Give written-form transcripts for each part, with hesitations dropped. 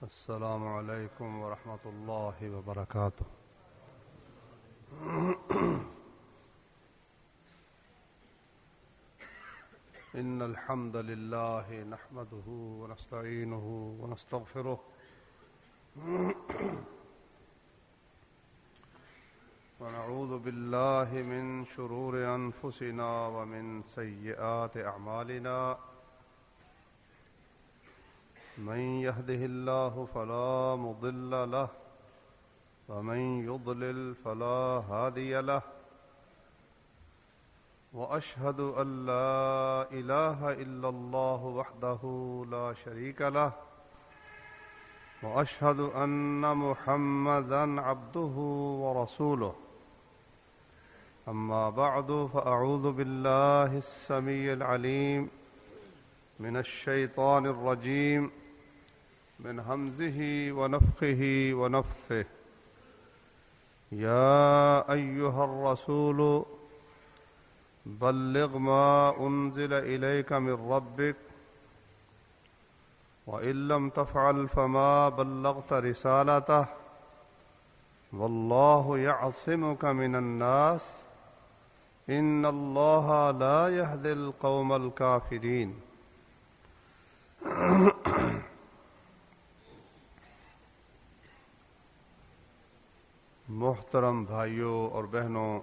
السلام علیکم ورحمۃ اللہ وبرکاتہ۔ ان الحمد للہ نحمده ونستعینه ونستغفره ونعوذ باللہ من شرور انفسنا ومن سیئات اعمالنا، من يهده الله فلا مضل له ومن يضلل فلا هادي له، وأشهد أن لا إله إلا الله وحده لا شريك له، وأشهد أن محمدا عبده ورسوله، أما بعد فأعوذ بالله السميع العليم من الشيطان الرجيم من همزه ونفخه ونفثه۔ يا أيها الرسول بلغ ما أنزل إليك من ربك وإن لم تفعل فما بلغت رسالته والله يعصمك من الناس إن الله لا يهدي القوم الكافرين۔ محترم بھائیوں اور بہنوں،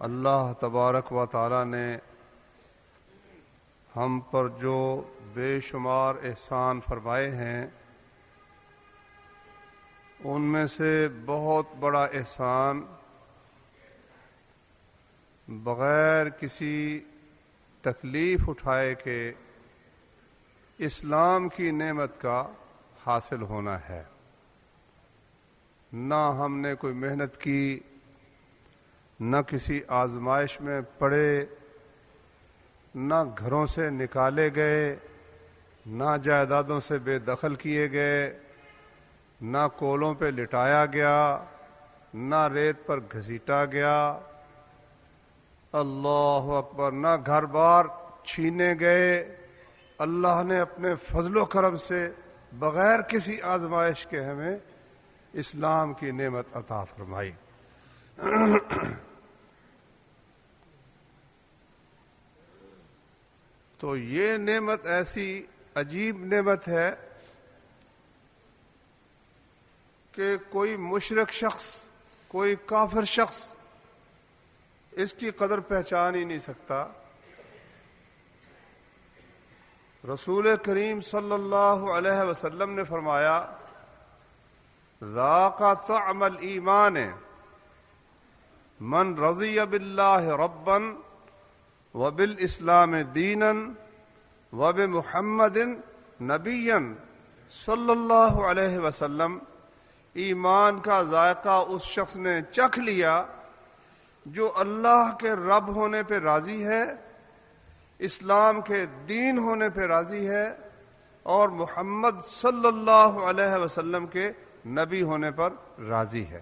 اللہ تبارک و تعالی نے ہم پر جو بے شمار احسان فرمائے ہیں، ان میں سے بہت بڑا احسان بغیر کسی تکلیف اٹھائے کہ اسلام کی نعمت کا حاصل ہونا ہے۔ نہ ہم نے کوئی محنت کی، نہ کسی آزمائش میں پڑے، نہ گھروں سے نکالے گئے، نہ جائیدادوں سے بے دخل کیے گئے، نہ کولوں پہ لٹایا گیا، نہ ریت پر گھسیٹا گیا، اللہ اکبر، نہ گھر بار چھینے گئے۔ اللہ نے اپنے فضل و کرم سے بغیر کسی آزمائش کے ہمیں اسلام کی نعمت عطا فرمائی۔ تو یہ نعمت ایسی عجیب نعمت ہے کہ کوئی مشرک شخص، کوئی کافر شخص اس کی قدر پہچان ہی نہیں سکتا۔ رسول کریم صلی اللہ علیہ وسلم نے فرمایا، ذاق طعم الایمان من رضی باللہ ربا وبالاسلام دینا وبمحمد نبیا صلی اللہ علیہ وسلم۔ ایمان کا ذائقہ اس شخص نے چکھ لیا جو اللہ کے رب ہونے پہ راضی ہے، اسلام کے دین ہونے پہ راضی ہے، اور محمد صلی اللہ علیہ وسلم کے نبی ہونے پر راضی ہے۔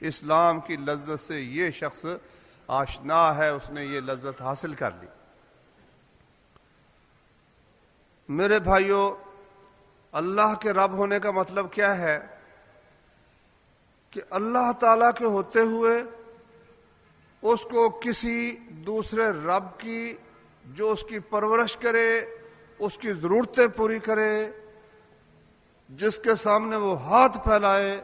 اسلام کی لذت سے یہ شخص آشنا ہے، اس نے یہ لذت حاصل کر لی۔ میرے بھائیوں، اللہ کے رب ہونے کا مطلب کیا ہے؟ کہ اللہ تعالیٰ کے ہوتے ہوئے اس کو کسی دوسرے رب کی، جو اس کی پرورش کرے، اس کی ضرورتیں پوری کرے، جس کے سامنے وہ ہاتھ پھیلائے،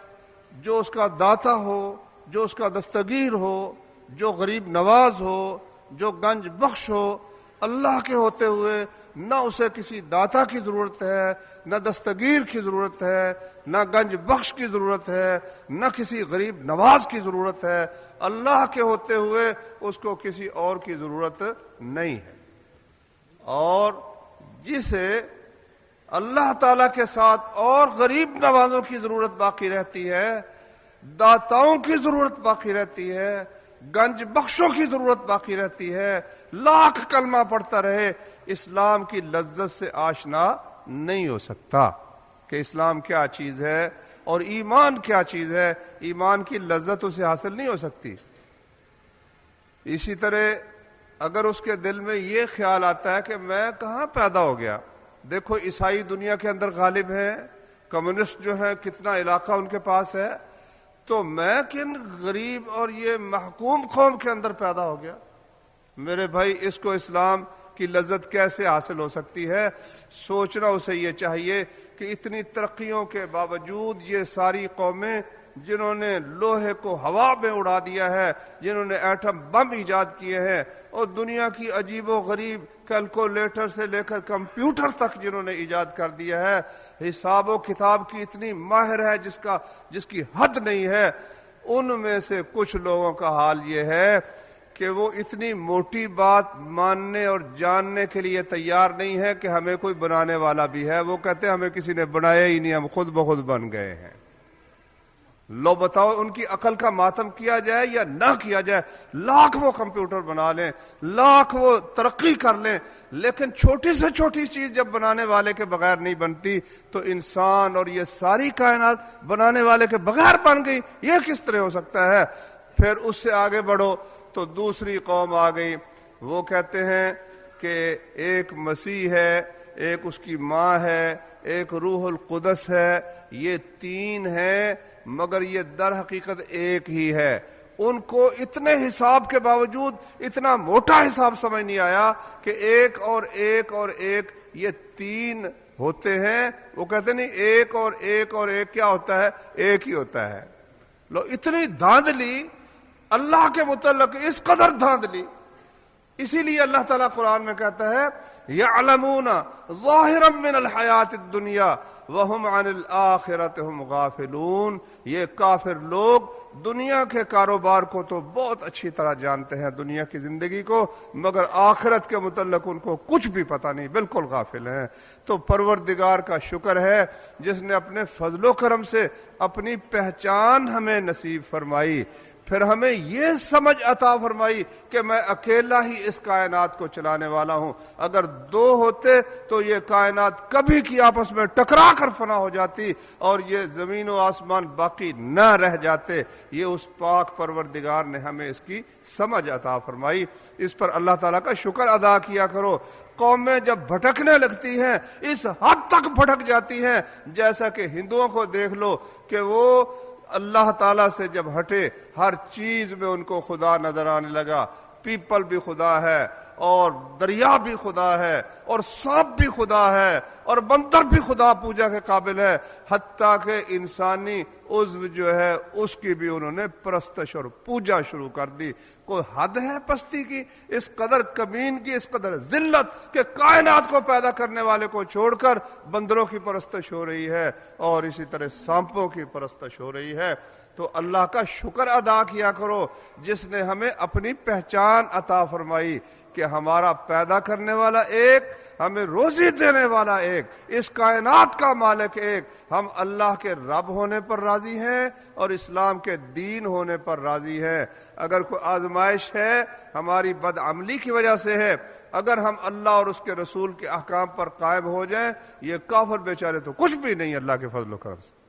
جو اس کا داتا ہو، جو اس کا دستگیر ہو، جو غریب نواز ہو، جو گنج بخش ہو، اللہ کے ہوتے ہوئے نہ اسے کسی داتا کی ضرورت ہے، نہ دستگیر کی ضرورت ہے، نہ گنج بخش کی ضرورت ہے، نہ کسی غریب نواز کی ضرورت ہے۔ اللہ کے ہوتے ہوئے اس کو کسی اور کی ضرورت نہیں ہے۔ اور جسے اللہ تعالیٰ کے ساتھ اور غریب نوازوں کی ضرورت باقی رہتی ہے، داتاؤں کی ضرورت باقی رہتی ہے، گنج بخشوں کی ضرورت باقی رہتی ہے، لاکھ کلمہ پڑھتا رہے، اسلام کی لذت سے آشنا نہیں ہو سکتا کہ اسلام کیا چیز ہے اور ایمان کیا چیز ہے۔ ایمان کی لذت اسے حاصل نہیں ہو سکتی۔ اسی طرح اگر اس کے دل میں یہ خیال آتا ہے کہ میں کہاں پیدا ہو گیا، دیکھو عیسائی دنیا کے اندر غالب ہیں، کمیونسٹ جو ہیں کتنا علاقہ ان کے پاس ہے، تو میں کن غریب اور یہ محکوم قوم کے اندر پیدا ہو گیا؟ میرے بھائی اس کو اسلام کی لذت کیسے حاصل ہو سکتی ہے؟ سوچنا اسے یہ چاہیے کہ اتنی ترقیوں کے باوجود یہ ساری قومیں جنہوں نے لوہے کو ہوا میں اڑا دیا ہے، جنہوں نے ایٹم بم ایجاد کیے ہیں، اور دنیا کی عجیب و غریب کیلکولیٹر سے لے کر کمپیوٹر تک جنہوں نے ایجاد کر دیا ہے، حساب و کتاب کی اتنی ماہر ہے جس کی حد نہیں ہے، ان میں سے کچھ لوگوں کا حال یہ ہے کہ وہ اتنی موٹی بات ماننے اور جاننے کے لیے تیار نہیں ہے کہ ہمیں کوئی بنانے والا بھی ہے۔ وہ کہتے ہیں ہمیں کسی نے بنایا ہی نہیں، ہم خود بخود بن گئے ہیں۔ لو بتاؤ ان کی عقل کا ماتم کیا جائے یا نہ کیا جائے، لاکھ وہ کمپیوٹر بنا لیں، لاکھ وہ ترقی کر لیں، لیکن چھوٹی سے چھوٹی چیز جب بنانے والے کے بغیر نہیں بنتی تو انسان اور یہ ساری کائنات بنانے والے کے بغیر بن گئی، یہ کس طرح ہو سکتا ہے؟ پھر اس سے آگے بڑھو تو دوسری قوم آ گئی، وہ کہتے ہیں کہ ایک مسیح ہے، ایک اس کی ماں ہے، ایک روح القدس ہے، یہ تین ہیں مگر یہ در حقیقت ایک ہی ہے۔ ان کو اتنے حساب کے باوجود اتنا موٹا حساب سمجھ نہیں آیا کہ ایک اور ایک اور ایک یہ تین ہوتے ہیں۔ وہ کہتے نہیں ایک اور ایک اور ایک کیا ہوتا ہے؟ ایک ہی ہوتا ہے۔ لو اتنی دھاندلی اللہ کے متعلق، اس قدر دھاندلی، اسی لیے اللہ تعالیٰ قرآن میں کہتا ہے یعلمون ظاہرا من الحیات الدنیا وہم عن الآخرۃ ہم غافلون۔ یہ کافر لوگ دنیا کے کاروبار کو تو بہت اچھی طرح جانتے ہیں، دنیا کی زندگی کو، مگر آخرت کے متعلق ان کو کچھ بھی پتہ نہیں، بالکل غافل ہیں۔ تو پروردگار کا شکر ہے جس نے اپنے فضل و کرم سے اپنی پہچان ہمیں نصیب فرمائی، پھر ہمیں یہ سمجھ عطا فرمائی کہ میں اکیلا ہی اس کائنات کو چلانے والا ہوں۔ اگر دو ہوتے تو یہ کائنات کبھی کی آپس میں ٹکرا کر فنا ہو جاتی اور یہ زمین و آسمان باقی نہ رہ جاتے۔ یہ اس پاک پروردگار نے ہمیں اس کی سمجھ عطا فرمائی، اس پر اللہ تعالیٰ کا شکر ادا کیا کرو۔ قومیں جب بھٹکنے لگتی ہیں اس حد تک بھٹک جاتی ہیں، جیسا کہ ہندوؤں کو دیکھ لو کہ وہ اللہ تعالیٰ سے جب ہٹے ہر چیز میں ان کو خدا نظر آنے لگا، پیپل بھی خدا ہے اور دریا بھی خدا ہے اور سانپ بھی خدا ہے اور بندر بھی خدا پوجا کے قابل ہے، حتیٰ کہ انسانی عضو جو ہے اس کی بھی انہوں نے پرستش اور پوجا شروع کر دی۔ کوئی حد ہے پستی کی، اس قدر کمین کی، اس قدر ذلت کہ کائنات کو پیدا کرنے والے کو چھوڑ کر بندروں کی پرستش ہو رہی ہے اور اسی طرح سانپوں کی پرستش ہو رہی ہے۔ تو اللہ کا شکر ادا کیا کرو جس نے ہمیں اپنی پہچان عطا فرمائی کہ ہمارا پیدا کرنے والا ایک، ہمیں روزی دینے والا ایک، اس کائنات کا مالک ایک۔ ہم اللہ کے رب ہونے پر راضی ہیں اور اسلام کے دین ہونے پر راضی ہیں۔ اگر کوئی آزمائش ہے ہماری بدعملی کی وجہ سے ہے، اگر ہم اللہ اور اس کے رسول کے احکام پر قائم ہو جائیں، یہ کافر بیچارے تو کچھ بھی نہیں اللہ کے فضل و کرم سے۔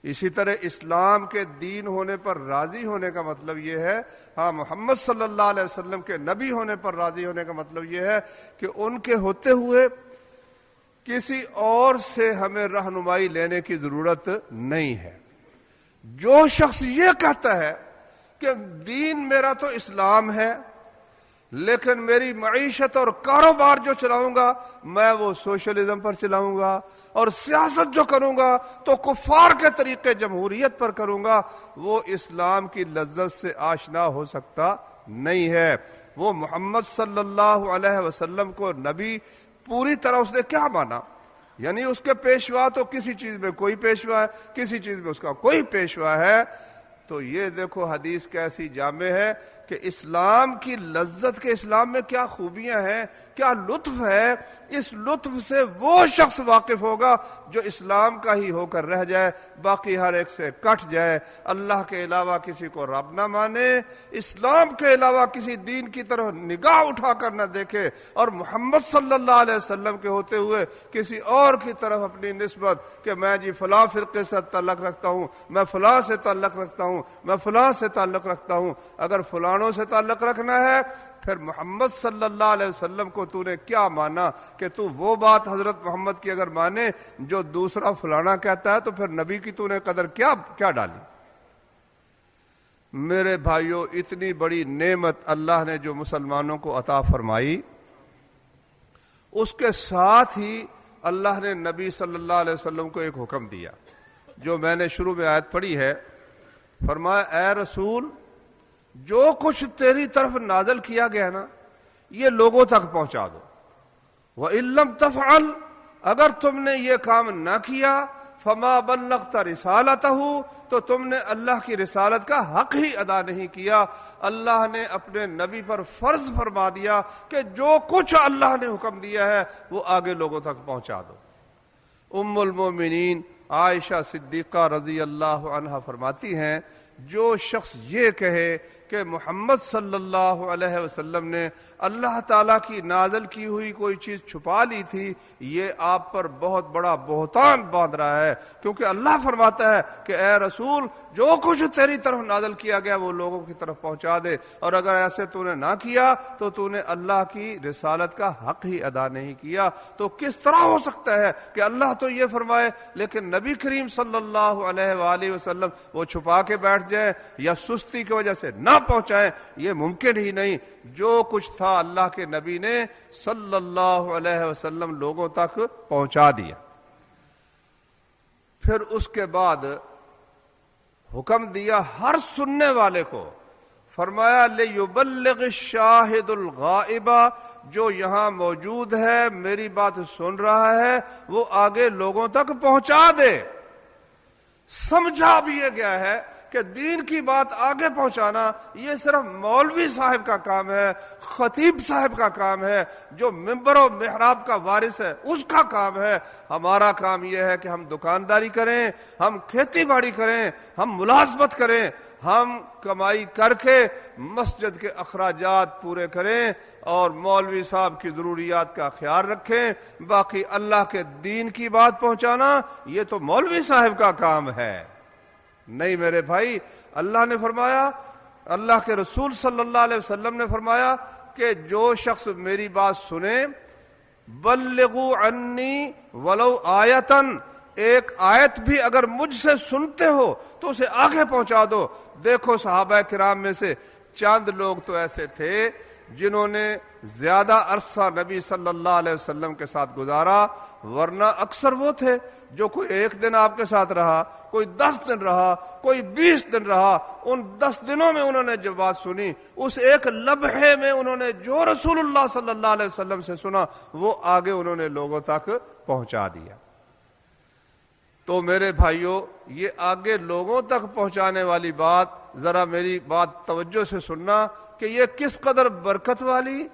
اسی طرح اسلام کے دین ہونے پر راضی ہونے کا مطلب یہ ہے، ہاں محمد صلی اللہ علیہ وسلم کے نبی ہونے پر راضی ہونے کا مطلب یہ ہے کہ ان کے ہوتے ہوئے کسی اور سے ہمیں رہنمائی لینے کی ضرورت نہیں ہے۔ جو شخص یہ کہتا ہے کہ دین میرا تو اسلام ہے لیکن میری معیشت اور کاروبار جو چلاؤں گا میں وہ سوشلزم پر چلاؤں گا، اور سیاست جو کروں گا تو کفار کے طریقے جمہوریت پر کروں گا، وہ اسلام کی لذت سے آشنا ہو سکتا نہیں ہے۔ وہ محمد صلی اللہ علیہ وسلم کو نبی پوری طرح اس نے کیا مانا؟ یعنی اس کے پیشوا تو کسی چیز میں کوئی پیشوا ہے، کسی چیز میں اس کا کوئی پیشوا ہے۔ تو یہ دیکھو حدیث کیسی جامع ہے کہ اسلام کی لذت کے، اسلام میں کیا خوبیاں ہیں، کیا لطف ہے، اس لطف سے وہ شخص واقف ہوگا جو اسلام کا ہی ہو کر رہ جائے، باقی ہر ایک سے کٹ جائے، اللہ کے علاوہ کسی کو رب نہ مانے، اسلام کے علاوہ کسی دین کی طرف نگاہ اٹھا کر نہ دیکھے، اور محمد صلی اللہ علیہ وسلم کے ہوتے ہوئے کسی اور کی طرف اپنی نسبت کہ میں جی فلاں فرقے سے تعلق رکھتا ہوں، میں فلاں سے تعلق رکھتا ہوں، ہوں، میں فلاں سے تعلق رکھتا ہوں۔ اگر فلانوں سے تعلق رکھنا ہے پھر محمد صلی اللہ علیہ وسلم کو تو نے کیا مانا کہ تو وہ بات حضرت محمد کی اگر مانے جو دوسرا فلانا کہتا ہے، تو پھر نبی کی تو نے قدر کیا ڈالی؟ میرے بھائیوں، اتنی بڑی نعمت اللہ نے جو مسلمانوں کو عطا فرمائی، اس کے ساتھ ہی اللہ نے نبی صلی اللہ علیہ وسلم کو ایک حکم دیا جو میں نے شروع میں آیت پڑھی ہے۔ فرمایا اے رسول، جو کچھ تیری طرف نازل کیا گیا نا یہ لوگوں تک پہنچا دو۔ وَإِن لَّمْ تَفْعَلْ، اگر تم نے یہ کام نہ کیا، فَمَا بَلَّغْتَ رِسَالَتَهُ، تو تم نے اللہ کی رسالت کا حق ہی ادا نہیں کیا۔ اللہ نے اپنے نبی پر فرض فرما دیا کہ جو کچھ اللہ نے حکم دیا ہے وہ آگے لوگوں تک پہنچا دو۔ ام المومنین عائشہ صدیقہ رضی اللہ عنہا فرماتی ہیں، جو شخص یہ کہے کہ محمد صلی اللہ علیہ وسلم نے اللہ تعالیٰ کی نازل کی ہوئی کوئی چیز چھپا لی تھی، یہ آپ پر بہت بڑا بہتان باندھ رہا ہے، کیونکہ اللہ فرماتا ہے کہ اے رسول، جو کچھ تیری طرف نازل کیا گیا وہ لوگوں کی طرف پہنچا دے، اور اگر ایسے تو نے نہ کیا تو تو نے اللہ کی رسالت کا حق ہی ادا نہیں کیا۔ تو کس طرح ہو سکتا ہے کہ اللہ تو یہ فرمائے لیکن نبی کریم صلی اللہ علیہ وآلہ وسلم وہ چھپا کے بیٹھ جائیں یا سستی کی وجہ سے نہ پہنچائیں؟ یہ ممکن ہی نہیں۔ جو کچھ تھا اللہ کے نبی نے صلی اللہ علیہ وسلم لوگوں تک پہنچا دیا۔ پھر اس کے بعد حکم دیا ہر سننے والے کو، فرمایا لِيُبَلِّغِ الشَّاهِدُ الْغَائِبَ، جو یہاں موجود ہے میری بات سن رہا ہے وہ آگے لوگوں تک پہنچا دے۔ سمجھا بھی یہ گیا ہے کہ دین کی بات آگے پہنچانا یہ صرف مولوی صاحب کا کام ہے، خطیب صاحب کا کام ہے، جو ممبر و محراب کا وارث ہے اس کا کام ہے۔ ہمارا کام یہ ہے کہ ہم دکانداری کریں، ہم کھیتی باڑی کریں، ہم ملازمت کریں، ہم کمائی کر کے مسجد کے اخراجات پورے کریں اور مولوی صاحب کی ضروریات کا خیال رکھیں۔ باقی اللہ کے دین کی بات پہنچانا یہ تو مولوی صاحب کا کام ہے۔ نہیں میرے بھائی، اللہ نے فرمایا، اللہ کے رسول صلی اللہ علیہ وسلم نے فرمایا کہ جو شخص میری بات سنے، بلغوا عنی ولو آیتن، ایک آیت بھی اگر مجھ سے سنتے ہو تو اسے آگے پہنچا دو۔ دیکھو صحابہ کرام میں سے چند لوگ تو ایسے تھے جنہوں نے زیادہ عرصہ نبی صلی اللہ علیہ وسلم کے ساتھ گزارا، ورنہ اکثر وہ تھے جو کوئی 1 دن آپ کے ساتھ رہا، کوئی 10 دن رہا، کوئی 20 دن رہا۔ ان 10 دنوں میں انہوں نے جب بات سنی، اس ایک لمحے میں انہوں نے جو رسول اللہ صلی اللہ علیہ وسلم سے سنا وہ آگے انہوں نے لوگوں تک پہنچا دیا۔ تو میرے بھائیوں، یہ آگے لوگوں تک پہنچانے والی بات ذرا میری بات توجہ سے سننا کہ یہ کس قدر برکت والی،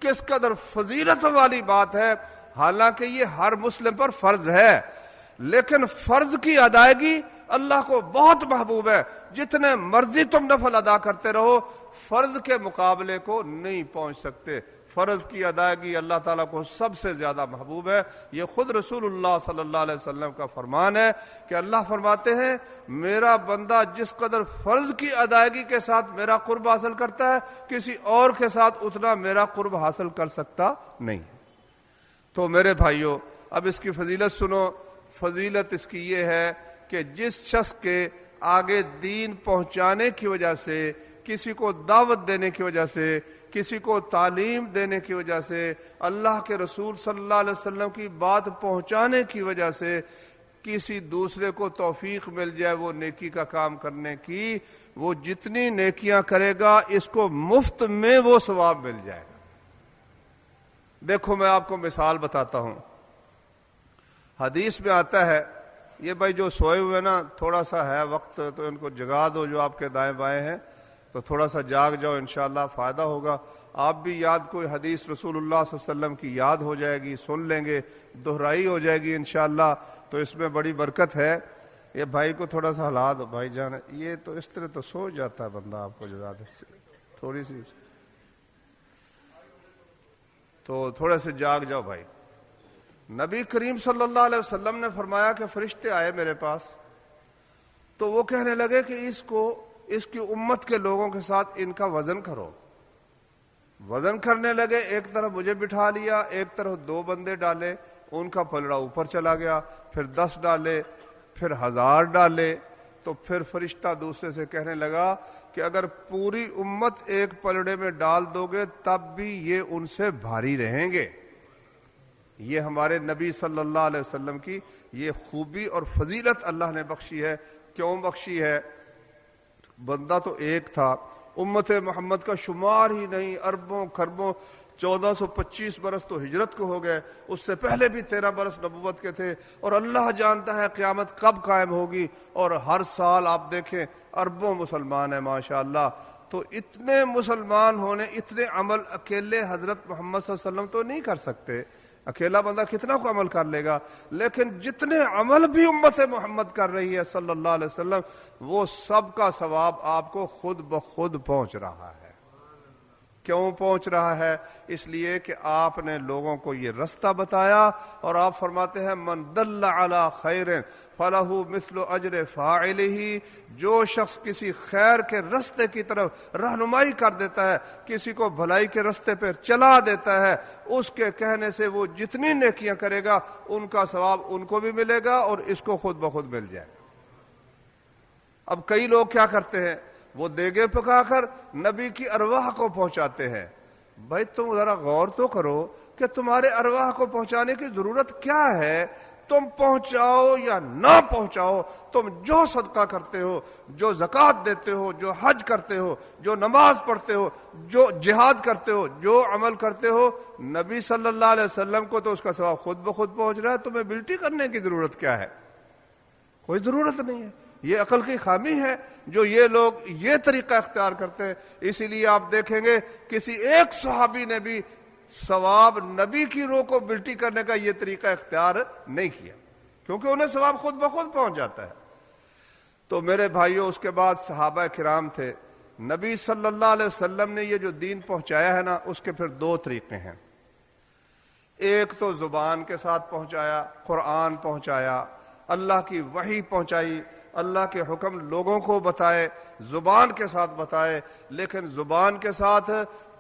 کس قدر فضیلت والی بات ہے۔ حالانکہ یہ ہر مسلم پر فرض ہے، لیکن فرض کی ادائیگی اللہ کو بہت محبوب ہے۔ جتنے مرضی تم نفل ادا کرتے رہو، فرض کے مقابلے کو نہیں پہنچ سکتے۔ فرض کی ادائیگی اللہ تعالیٰ کو سب سے زیادہ محبوب ہے۔ یہ خود رسول اللہ صلی اللہ علیہ وسلم کا فرمان ہے کہ اللہ فرماتے ہیں میرا بندہ جس قدر فرض کی ادائیگی کے ساتھ میرا قرب حاصل کرتا ہے، کسی اور کے ساتھ اتنا میرا قرب حاصل کر سکتا نہیں۔ تو میرے بھائیوں، اب اس کی فضیلت سنو۔ فضیلت اس کی یہ ہے کہ جس شخص کے آگے دین پہنچانے کی وجہ سے، کسی کو دعوت دینے کی وجہ سے، کسی کو تعلیم دینے کی وجہ سے، اللہ کے رسول صلی اللہ علیہ وسلم کی بات پہنچانے کی وجہ سے کسی دوسرے کو توفیق مل جائے وہ نیکی کا کام کرنے کی، وہ جتنی نیکیاں کرے گا اس کو مفت میں وہ ثواب مل جائے گا۔ دیکھو میں آپ کو مثال بتاتا ہوں۔ حدیث میں آتا ہے، یہ بھائی جو سوئے ہوئے نا تھوڑا سا ہے وقت تو ان کو جگا دو، جو آپ کے دائیں بائیں ہیں تو تھوڑا سا جاگ جاؤ، انشاءاللہ فائدہ ہوگا۔ آپ بھی یاد کوئی حدیث رسول اللہ صلی اللہ علیہ وسلم کی یاد ہو جائے گی، سن لیں گے، دہرائی ہو جائے گی انشاءاللہ، تو اس میں بڑی برکت ہے۔ یہ بھائی کو تھوڑا سا ہلا دو، بھائی جان، یہ تو اس طرح تو سو جاتا ہے بندہ، آپ کو جزا دے تھوڑی سی، تو تھوڑے سے جاگ جاؤ بھائی۔ نبی کریم صلی اللہ علیہ وسلم نے فرمایا کہ فرشتے آئے میرے پاس تو وہ کہنے لگے کہ اس کو اس کی امت کے لوگوں کے ساتھ ان کا وزن کرو۔ وزن کرنے لگے، ایک طرف مجھے بٹھا لیا، ایک طرف 2 بندے ڈالے، ان کا پلڑا اوپر چلا گیا، پھر 10 ڈالے، پھر 1000 ڈالے، تو پھر فرشتہ دوسرے سے کہنے لگا کہ اگر پوری امت ایک پلڑے میں ڈال دو گے تب بھی یہ ان سے بھاری رہیں گے۔ یہ ہمارے نبی صلی اللہ علیہ وسلم کی یہ خوبی اور فضیلت اللہ نے بخشی ہے۔ کیوں بخشی ہے؟ بندہ تو ایک تھا، امت محمد کا شمار ہی نہیں، اربوں خربوں، 1425 برس تو ہجرت کو ہو گئے، اس سے پہلے بھی 13 برس نبوت کے تھے، اور اللہ جانتا ہے قیامت کب قائم ہوگی، اور ہر سال آپ دیکھیں اربوں مسلمان ہیں ماشاءاللہ۔ تو اتنے مسلمان ہونے، اتنے عمل اکیلے حضرت محمد صلی اللہ علیہ وسلم تو نہیں کر سکتے، اکیلا بندہ کتنا کو عمل کر لے گا، لیکن جتنے عمل بھی امت محمد کر رہی ہے صلی اللہ علیہ وسلم، وہ سب کا ثواب آپ کو خود بخود پہنچ رہا ہے۔ کیوں پہنچ رہا ہے؟ اس لیے کہ آپ نے لوگوں کو یہ رستہ بتایا، اور آپ فرماتے ہیں من دل علی خیر فلہ مثل اجر فاعلہ، جو شخص کسی خیر کے رستے کی طرف رہنمائی کر دیتا ہے، کسی کو بھلائی کے رستے پہ چلا دیتا ہے، اس کے کہنے سے وہ جتنی نیکیاں کرے گا ان کا ثواب ان کو بھی ملے گا اور اس کو خود بخود مل جائے گا۔ اب کئی لوگ کیا کرتے ہیں، وہ دیگے پکا کر نبی کی ارواح کو پہنچاتے ہیں۔ بھائی تم ذرا غور تو کرو کہ تمہارے ارواح کو پہنچانے کی ضرورت کیا ہے؟ تم پہنچاؤ یا نہ پہنچاؤ، تم جو صدقہ کرتے ہو، جو زکوٰۃ دیتے ہو، جو حج کرتے ہو، جو نماز پڑھتے ہو، جو جہاد کرتے ہو، جو عمل کرتے ہو، نبی صلی اللہ علیہ وسلم کو تو اس کا ثواب خود بخود پہنچ رہا ہے۔ تمہیں بلٹی کرنے کی ضرورت کیا ہے؟ کوئی ضرورت نہیں ہے۔ یہ عقل کی خامی ہے جو یہ لوگ یہ طریقہ اختیار کرتے ہیں۔ اسی لیے آپ دیکھیں گے کسی ایک صحابی نے بھی ثواب نبی کی روح کو بلٹی کرنے کا یہ طریقہ اختیار نہیں کیا، کیونکہ انہیں ثواب خود بخود پہنچ جاتا ہے۔ تو میرے بھائیوں، اس کے بعد صحابہ کرام تھے، نبی صلی اللہ علیہ وسلم نے یہ جو دین پہنچایا ہے نا، اس کے پھر 2 طریقے ہیں۔ ایک تو زبان کے ساتھ پہنچایا، قرآن پہنچایا، اللہ کی وحی پہنچائی، اللہ کے حکم لوگوں کو بتائے، زبان کے ساتھ بتائے، لیکن زبان کے ساتھ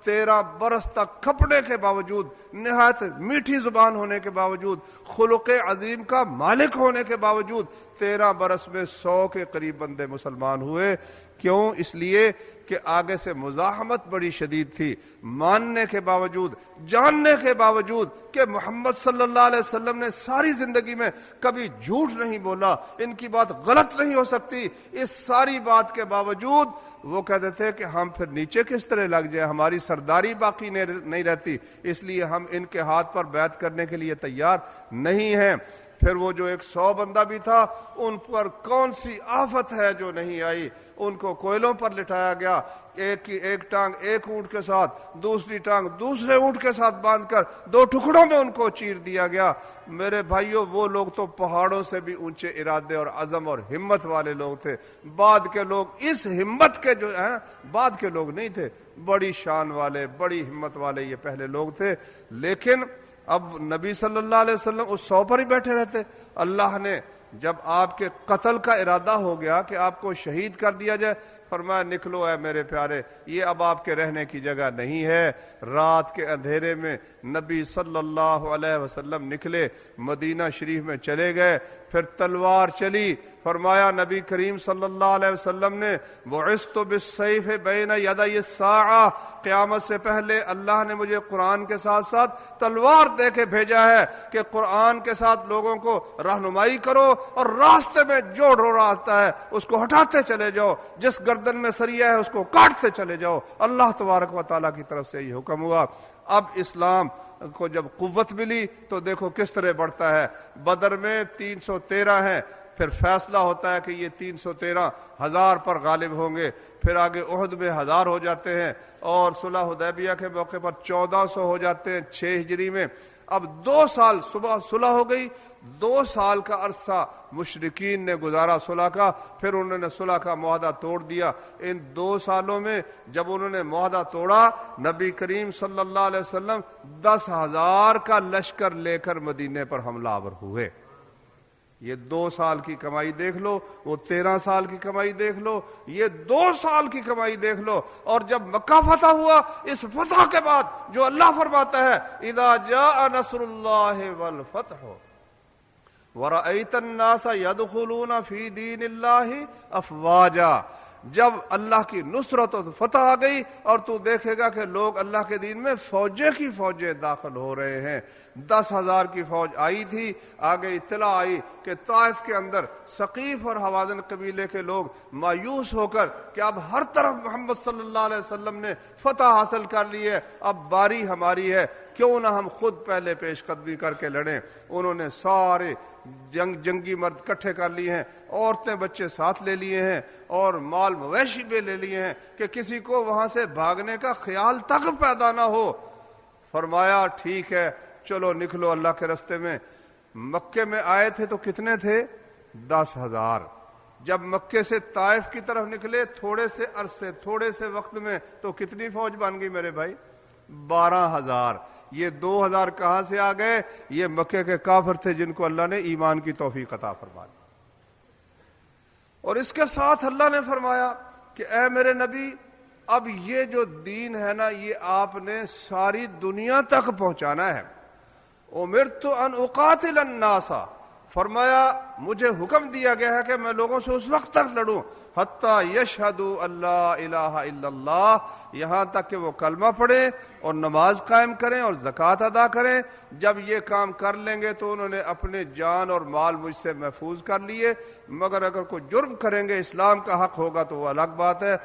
13 برس تک کھپنے کے باوجود، نہایت میٹھی زبان ہونے کے باوجود، خلق عظیم کا مالک ہونے کے باوجود 13 برس میں 100 کے قریب بندے مسلمان ہوئے۔ کیوں؟ اس لیے کہ آگے سے مزاحمت بڑی شدید تھی، ماننے کے باوجود، جاننے کے باوجود کہ محمد صلی اللہ علیہ وسلم نے ساری زندگی میں کبھی جھوٹ نہیں بولا، ان کی بات غلط نہیں ہو سکتی، اس ساری بات کے باوجود وہ کہتے تھے کہ ہم پھر نیچے کس طرح لگ جائیں، ہماری سرداری باقی نہیں رہتی، اس لیے ہم ان کے ہاتھ پر بیعت کرنے کے لیے تیار نہیں ہیں۔ پھر وہ جو 100 بندہ بھی تھا، ان پر کون سی آفت ہے جو نہیں آئی، ان کو کوئلوں پر لٹایا گیا، ایک ٹانگ ایک اونٹ کے ساتھ، دوسری ٹانگ دوسرے اونٹ کے ساتھ باندھ کر 2 ٹکڑوں میں ان کو چیر دیا گیا۔ میرے بھائیوں، وہ لوگ تو پہاڑوں سے بھی اونچے ارادے اور عزم اور ہمت والے لوگ تھے۔ بعد کے لوگ اس ہمت کے جو ہیں، بعد کے لوگ نہیں تھے، بڑی شان والے، بڑی ہمت والے یہ پہلے لوگ تھے۔ لیکن اب نبی صلی اللہ علیہ وسلم اس 100 پر ہی بیٹھے رہتے۔ اللہ نے جب آپ کے قتل کا ارادہ ہو گیا کہ آپ کو شہید کر دیا جائے، فرمایا نکلو اے میرے پیارے، یہ اب آپ کے رہنے کی جگہ نہیں ہے۔ رات کے اندھیرے میں نبی صلی اللہ علیہ وسلم نکلے، مدینہ شریف میں چلے گئے، پھر تلوار چلی۔ فرمایا نبی کریم صلی اللہ علیہ وسلم نے بعثت بالسیف بین یدی الساعہ، قیامت سے پہلے اللہ نے مجھے قرآن کے ساتھ ساتھ تلوار دے کے بھیجا ہے کہ قرآن کے ساتھ لوگوں کو رہنمائی کرو، اور راستے میں جو ڈورا آتا ہے اس کو ہٹاتے چلے جاؤ، جس گردن میں سریہ ہے اس کو کاٹتے چلے جاؤ۔ اللہ تبارک و تعالیٰ کی طرف سے یہ حکم ہوا۔ اب اسلام کو جب قوت ملی تو دیکھو کس طرح بڑھتا ہے۔ بدر میں 313 ہیں، پھر فیصلہ ہوتا ہے کہ یہ 313,000 پر غالب ہوں گے، پھر آگے احد میں 1000 ہو جاتے ہیں، اور صلح حدیبیہ کے موقع پر 1400 ہو جاتے ہیں 6 ہجری میں۔ اب 2 سال صبح صلح ہو گئی، 2 سال کا عرصہ مشرکین نے گزارا صلح کا، پھر انہوں نے صلح کا معاہدہ توڑ دیا۔ ان 2 سالوں میں جب انہوں نے معاہدہ توڑا، نبی کریم صلی اللہ علیہ وسلم 10,000 کا لشکر لے کر مدینے پر حملہ آور ہوئے۔ یہ 2 سال کی کمائی دیکھ لو، وہ 13 سال کی کمائی دیکھ لو، یہ 2 سال کی کمائی دیکھ لو۔ اور جب مکہ فتح ہوا، اس فتح کے بعد جو اللہ فرماتا ہے اذا جاء نصر اللہ والفتح وَرَأَيْتَ النَّاسَ يَدْخُلُونَ فِي دِينِ اللَّهِ أَفْوَاجًا، جب اللہ کی نصرت و فتح آ گئی اور تو دیکھے گا کہ لوگ اللہ کے دین میں فوجیں کی فوجیں داخل ہو رہے ہیں۔ 10,000 کی فوج آئی تھی، آگے اطلاع آئی کہ طائف کے اندر ثقیف اور حوازن قبیلے کے لوگ مایوس ہو کر کہ اب ہر طرف محمد صلی اللہ علیہ وسلم نے فتح حاصل کر لی ہے، اب باری ہماری ہے، کیوں نہ ہم خود پہلے پیش قدمی کر کے لڑیں۔ انہوں نے سارے جنگی مرد کٹھے کر لیے ہیں، عورتیں بچے ساتھ لے لیے ہیں، اور مال مویشی بھی لے لیے ہیں کہ کسی کو وہاں سے بھاگنے کا خیال تک پیدا نہ ہو۔ فرمایا ٹھیک ہے چلو نکلو اللہ کے رستے میں۔ مکے میں آئے تھے تو کتنے تھے؟ 10,000۔ جب مکے سے طائف کی طرف نکلے تھوڑے سے عرصے، تھوڑے سے وقت میں، تو کتنی فوج بن گئی میرے بھائی؟ 12,000۔ یہ 2,000 کہاں سے آ گئے؟ یہ مکے کے کافر تھے جن کو اللہ نے ایمان کی توفیق عطا فرما دی۔ اور اس کے ساتھ اللہ نے فرمایا کہ اے میرے نبی، اب یہ جو دین ہے نا، یہ آپ نے ساری دنیا تک پہنچانا ہے۔ امرت ان اقاتل الناس، فرمایا مجھے حکم دیا گیا ہے کہ میں لوگوں سے اس وقت تک لڑوں حتیٰ یشہدوا اللہ الہ الا اللہ، یہاں تک کہ وہ کلمہ پڑھیں اور نماز قائم کریں اور زکوٰۃ ادا کریں۔ جب یہ کام کر لیں گے تو انہوں نے اپنے جان اور مال مجھ سے محفوظ کر لیے، مگر اگر کوئی جرم کریں گے اسلام کا حق ہوگا تو وہ الگ بات ہے،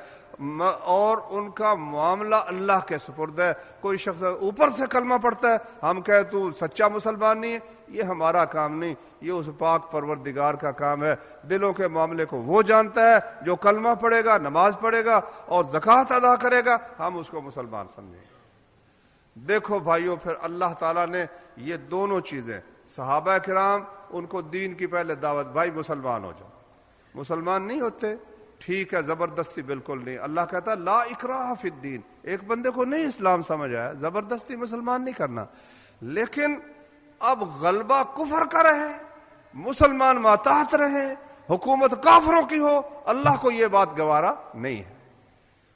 اور ان کا معاملہ اللہ کے سپرد ہے۔ کوئی شخص اوپر سے کلمہ پڑھتا ہے، ہم کہے تو سچا مسلمان نہیں ہے، یہ ہمارا کام نہیں، یہ اس پاک پروردگار کا کام ہے۔ دلوں کے معاملے کو وہ جانتا ہے، جو کلمہ پڑھے گا، نماز پڑھے گا اور زکوٰۃ ادا کرے گا، ہم اس کو مسلمان سمجھیں گے۔ دیکھو بھائیو، پھر اللہ تعالیٰ نے یہ دونوں چیزیں، صحابہ کرام ان کو دین کی پہلے دعوت، بھائی مسلمان ہو جاؤ۔ مسلمان نہیں ہوتے، ٹھیک ہے، زبردستی بالکل نہیں۔ اللہ کہتا ہے لا اکراہ فی الدین، ایک بندے کو نہیں اسلام سمجھ آیا زبردستی مسلمان نہیں کرنا، لیکن اب غلبہ کفر کا رہے، مسلمان ماتحت رہے، حکومت کافروں کی ہو، اللہ کو یہ بات گوارا نہیں ہے۔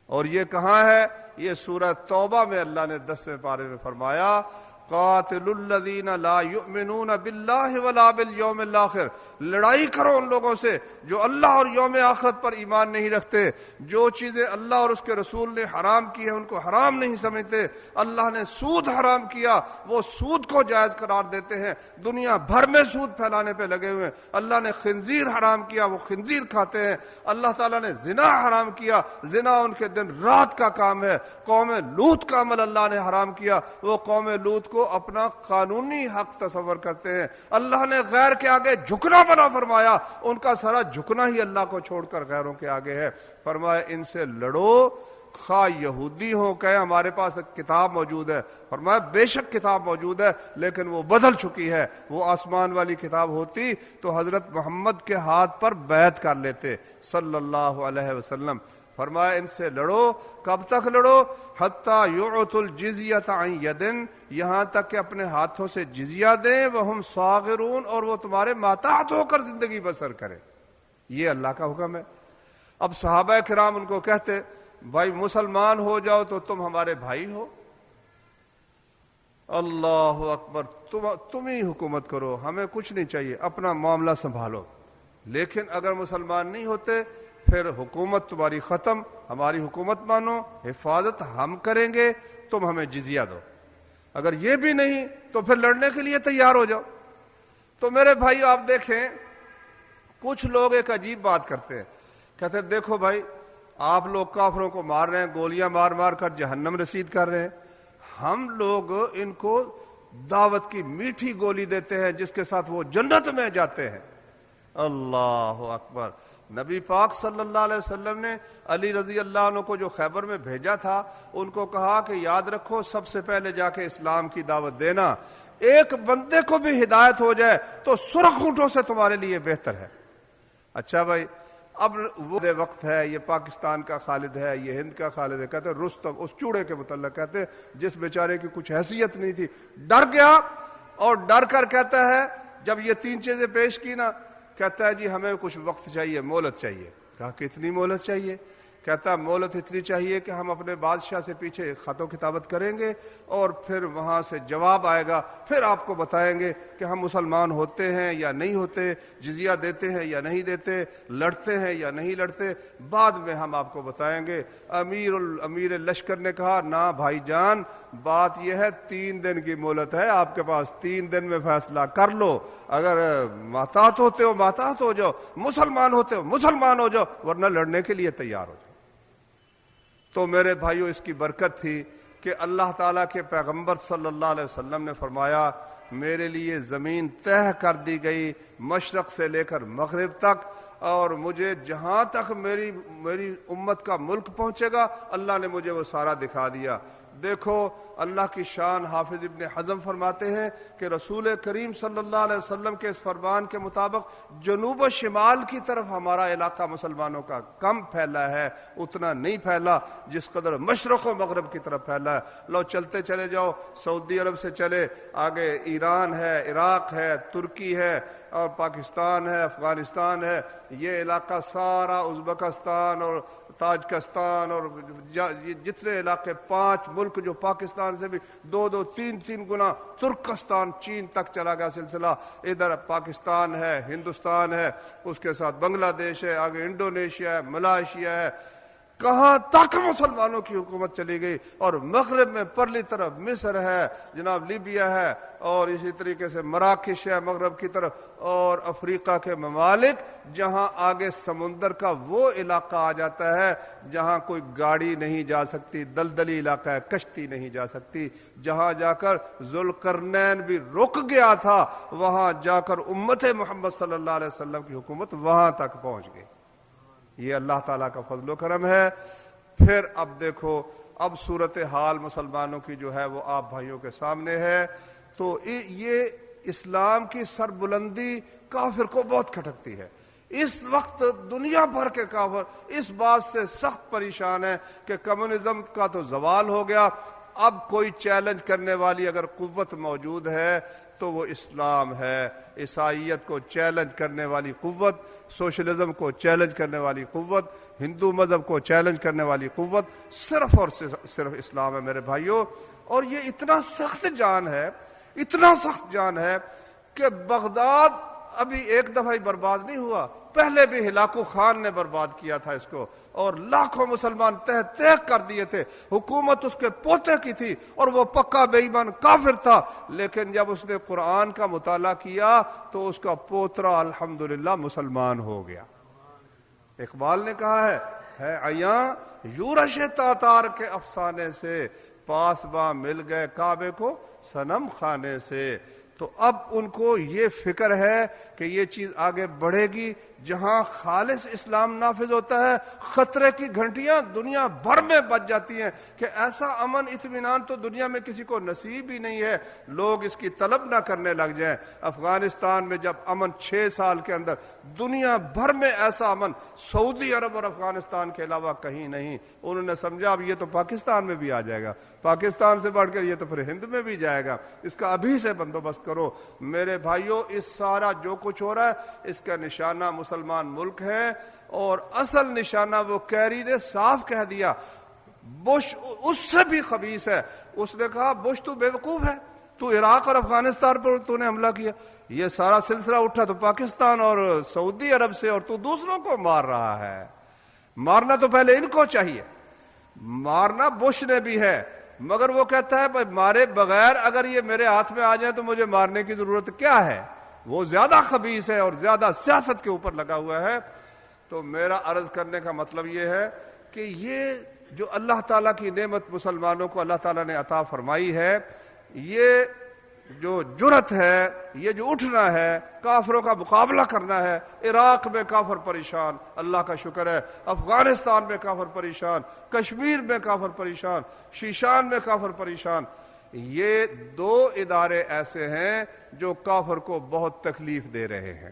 اور یہ کہاں ہے؟ یہ سورہ توبہ میں اللہ نے 10ویں پارے میں فرمایا قاتل الذین لا یؤمنون باللہ ولا بالیوم الآخر، لڑائی کرو ان لوگوں سے جو اللہ اور یوم آخرت پر ایمان نہیں رکھتے، جو چیزیں اللہ اور اس کے رسول نے حرام کی ہیں ان کو حرام نہیں سمجھتے۔ اللہ نے سود حرام کیا، وہ سود کو جائز قرار دیتے ہیں، دنیا بھر میں سود پھیلانے پہ لگے ہوئے ہیں۔ اللہ نے خنزیر حرام کیا، وہ خنزیر کھاتے ہیں۔ اللہ تعالیٰ نے زنا حرام کیا، زنا ان کے دن رات کا کام ہے۔ قوم لوط کا عمل اللہ نے حرام کیا، وہ قوم لوط کو اپنا قانونی حق تصور کرتے ہیں۔ اللہ نے غیر کے آگے جھکنا منع فرمایا، ان کا سارا جھکنا ہی اللہ کو چھوڑ کر غیروں کے آگے ہے۔ فرمایا ان سے لڑو، خواہ یہودی ہوں، کہ ہمارے پاس کتاب موجود ہے۔ فرمایا بے شک کتاب موجود ہے لیکن وہ بدل چکی ہے، وہ آسمان والی کتاب ہوتی تو حضرت محمد کے ہاتھ پر بیعت کر لیتے صلی اللہ علیہ وسلم۔ فرمایا ان سے لڑو، کب تک لڑو؟ حتیٰ یعطوا الجزیۃ عن ید، یہاں تک کہ اپنے ہاتھوں سے جزیہ دیں، وہم صاغرون، اور وہ تمہارے ماتحت ہو کر زندگی بسر کریں۔ یہ اللہ کا حکم ہے۔ اب صحابہ کرام ان کو کہتے بھائی مسلمان ہو جاؤ تو تم ہمارے بھائی ہو، اللہ اکبر، تم ہی حکومت کرو، ہمیں کچھ نہیں چاہیے، اپنا معاملہ سنبھالو۔ لیکن اگر مسلمان نہیں ہوتے پھر حکومت تمہاری ختم، ہماری حکومت مانو، حفاظت ہم کریں گے، تم ہمیں جزیہ دو۔ اگر یہ بھی نہیں تو پھر لڑنے کے لیے تیار ہو جاؤ۔ تو میرے بھائی آپ دیکھیں، کچھ لوگ ایک عجیب بات کرتے ہیں، کہتے ہیں دیکھو بھائی آپ لوگ کافروں کو مار رہے ہیں، گولیاں مار مار کر جہنم رسید کر رہے ہیں، ہم لوگ ان کو دعوت کی میٹھی گولی دیتے ہیں جس کے ساتھ وہ جنت میں جاتے ہیں۔ اللہ اکبر۔ نبی پاک صلی اللہ علیہ وسلم نے علی رضی اللہ عنہ کو جو خیبر میں بھیجا تھا، ان کو کہا کہ یاد رکھو سب سے پہلے جا کے اسلام کی دعوت دینا، ایک بندے کو بھی ہدایت ہو جائے تو سرخ اونٹوں سے تمہارے لیے بہتر ہے۔ اچھا بھائی، اب وہ وقت ہے، یہ پاکستان کا خالد ہے، یہ ہند کا خالد ہے، کہتے ہیں رستم، اس چوڑے کے متعلق کہتے ہیں جس بیچارے کی کچھ حیثیت نہیں تھی، ڈر گیا اور ڈر کر کہتا ہے جب یہ 3 چیزیں پیش کی نا، کہتا ہے جی ہمیں کچھ وقت چاہیے، مہلت چاہیے۔ کہا کتنی مہلت چاہیے؟ کہتا مہلت اتنی چاہیے کہ ہم اپنے بادشاہ سے پیچھے خط و کتابت کریں گے اور پھر وہاں سے جواب آئے گا، پھر آپ کو بتائیں گے کہ ہم مسلمان ہوتے ہیں یا نہیں ہوتے، جزیہ دیتے ہیں یا نہیں دیتے، لڑتے ہیں یا نہیں لڑتے، بعد میں ہم آپ کو بتائیں گے۔ امیر لشکر نے کہا نا بھائی جان، بات یہ ہے 3 دن کی مہلت ہے آپ کے پاس، 3 دن میں فیصلہ کر لو، اگر محتاط ہوتے ہو محتاط ہو جاؤ، مسلمان ہوتے ہو مسلمان ہو جاؤ، ورنہ لڑنے کے لیے تیار ہو جاؤ۔ تو میرے بھائیوں اس کی برکت تھی کہ اللہ تعالیٰ کے پیغمبر صلی اللہ علیہ وسلم نے فرمایا میرے لیے زمین طے کر دی گئی مشرق سے لے کر مغرب تک، اور مجھے جہاں تک میری امت کا ملک پہنچے گا اللہ نے مجھے وہ سارا دکھا دیا۔ دیکھو اللہ کی شان، حافظ ابن حزم فرماتے ہیں کہ رسول کریم صلی اللہ علیہ وسلم کے اس فرمان کے مطابق جنوب و شمال کی طرف ہمارا علاقہ مسلمانوں کا کم پھیلا ہے، اتنا نہیں پھیلا جس قدر مشرق و مغرب کی طرف پھیلا ہے۔ لو چلتے چلے جاؤ، سعودی عرب سے چلے آگے ایران ہے، عراق ہے، ترکی ہے، اور پاکستان ہے، افغانستان ہے، یہ علاقہ سارا ازبکستان اور تاجکستان اور جتنے علاقے 5 ملک جو پاکستان سے بھی 2 3 گنا، ترکستان چین تک چلا گیا سلسلہ، ادھر پاکستان ہے، ہندوستان ہے، اس کے ساتھ بنگلہ دیش ہے، آگے انڈونیشیا ہے، ملائیشیا ہے، کہاں تک مسلمانوں کی حکومت چلی گئی۔ اور مغرب میں پرلی طرف مصر ہے، جناب لیبیا ہے، اور اسی طریقے سے مراکش ہے مغرب کی طرف، اور افریقہ کے ممالک جہاں آگے سمندر کا وہ علاقہ آ جاتا ہے جہاں کوئی گاڑی نہیں جا سکتی، دلدلی علاقہ ہے، کشتی نہیں جا سکتی، جہاں جا کر ذوالقرنین بھی رک گیا تھا، وہاں جا کر امت محمد صلی اللہ علیہ وسلم کی حکومت وہاں تک پہنچ گئی۔ یہ اللہ تعالیٰ کا فضل و کرم ہے۔ پھر اب دیکھو، اب صورتحال مسلمانوں کی جو ہے وہ آپ بھائیوں کے سامنے ہے۔ تو یہ اسلام کی سربلندی کافر کو بہت کھٹکتی ہے۔ اس وقت دنیا بھر کے کافر اس بات سے سخت پریشان ہے کہ کمیونزم کا تو زوال ہو گیا، اب کوئی چیلنج کرنے والی اگر قوت موجود ہے تو وہ اسلام ہے۔ عیسائیت کو چیلنج کرنے والی قوت، سوشلزم کو چیلنج کرنے والی قوت، ہندو مذہب کو چیلنج کرنے والی قوت صرف اور صرف اسلام ہے میرے بھائیوں۔ اور یہ اتنا سخت جان ہے، اتنا سخت جان ہے کہ بغداد ابھی ایک دفعہ ہی برباد نہیں ہوا، پہلے بھی ہلاکو خان نے برباد کیا تھا اس کو، اور لاکھوں مسلمان تہہ تہہ کر دیے تھے۔ حکومت اس کے پوتے کی تھی اور وہ پکا بے ایمان کافر تھا، لیکن جب اس نے قرآن کا مطالعہ کیا تو اس کا پوترا الحمدللہ مسلمان ہو گیا۔ اقبال نے کہا ہے عیاں یورش تاتار کے افسانے سے، پاسباں مل گئے کعبے کو صنم خانے سے۔ تو اب ان کو یہ فکر ہے کہ یہ چیز آگے بڑھے گی، جہاں خالص اسلام نافذ ہوتا ہے خطرے کی گھنٹیاں دنیا بھر میں بج جاتی ہیں کہ ایسا امن اطمینان تو دنیا میں کسی کو نصیب ہی نہیں ہے، لوگ اس کی طلب نہ کرنے لگ جائیں۔ افغانستان میں جب امن 6 سال کے اندر، دنیا بھر میں ایسا امن سعودی عرب اور افغانستان کے علاوہ کہیں نہیں، انہوں نے سمجھا اب یہ تو پاکستان میں بھی آ جائے گا، پاکستان سے بڑھ کر یہ تو پھر ہند میں بھی جائے گا، اس کا ابھی سے بندوبست کرو۔ میرے بھائیوں، اس سارا جو کچھ ہو رہا ہے اس کا نشانہ مسلمان ملک ہے، اور اصل نشانہ وہ کیری نے صاف کہہ دیا، بش اس سے بھی خبیث ہے۔ اس نے کہا بش تو بے وقوف ہے، تو عراق اور افغانستان پر تو نے حملہ کیا، یہ سارا سلسلہ اٹھا تو پاکستان اور سعودی عرب سے، اور تو دوسروں کو مار رہا ہے۔ مارنا تو پہلے ان کو چاہیے، مارنا بش نے بھی ہے، مگر وہ کہتا ہے بھائی مارے بغیر اگر یہ میرے ہاتھ میں آ جائیں تو مجھے مارنے کی ضرورت کیا ہے، وہ زیادہ خبیث ہے اور زیادہ سیاست کے اوپر لگا ہوا ہے۔ تو میرا عرض کرنے کا مطلب یہ ہے کہ یہ جو اللہ تعالیٰ کی نعمت مسلمانوں کو اللہ تعالیٰ نے عطا فرمائی ہے، یہ جو جرت ہے، یہ جو اٹھنا ہے، کافروں کا مقابلہ کرنا ہے۔ عراق میں کافر پریشان، اللہ کا شکر ہے، افغانستان میں کافر پریشان، کشمیر میں کافر پریشان، شیشان میں کافر پریشان۔ یہ 2 ادارے ایسے ہیں جو کافر کو بہت تکلیف دے رہے ہیں۔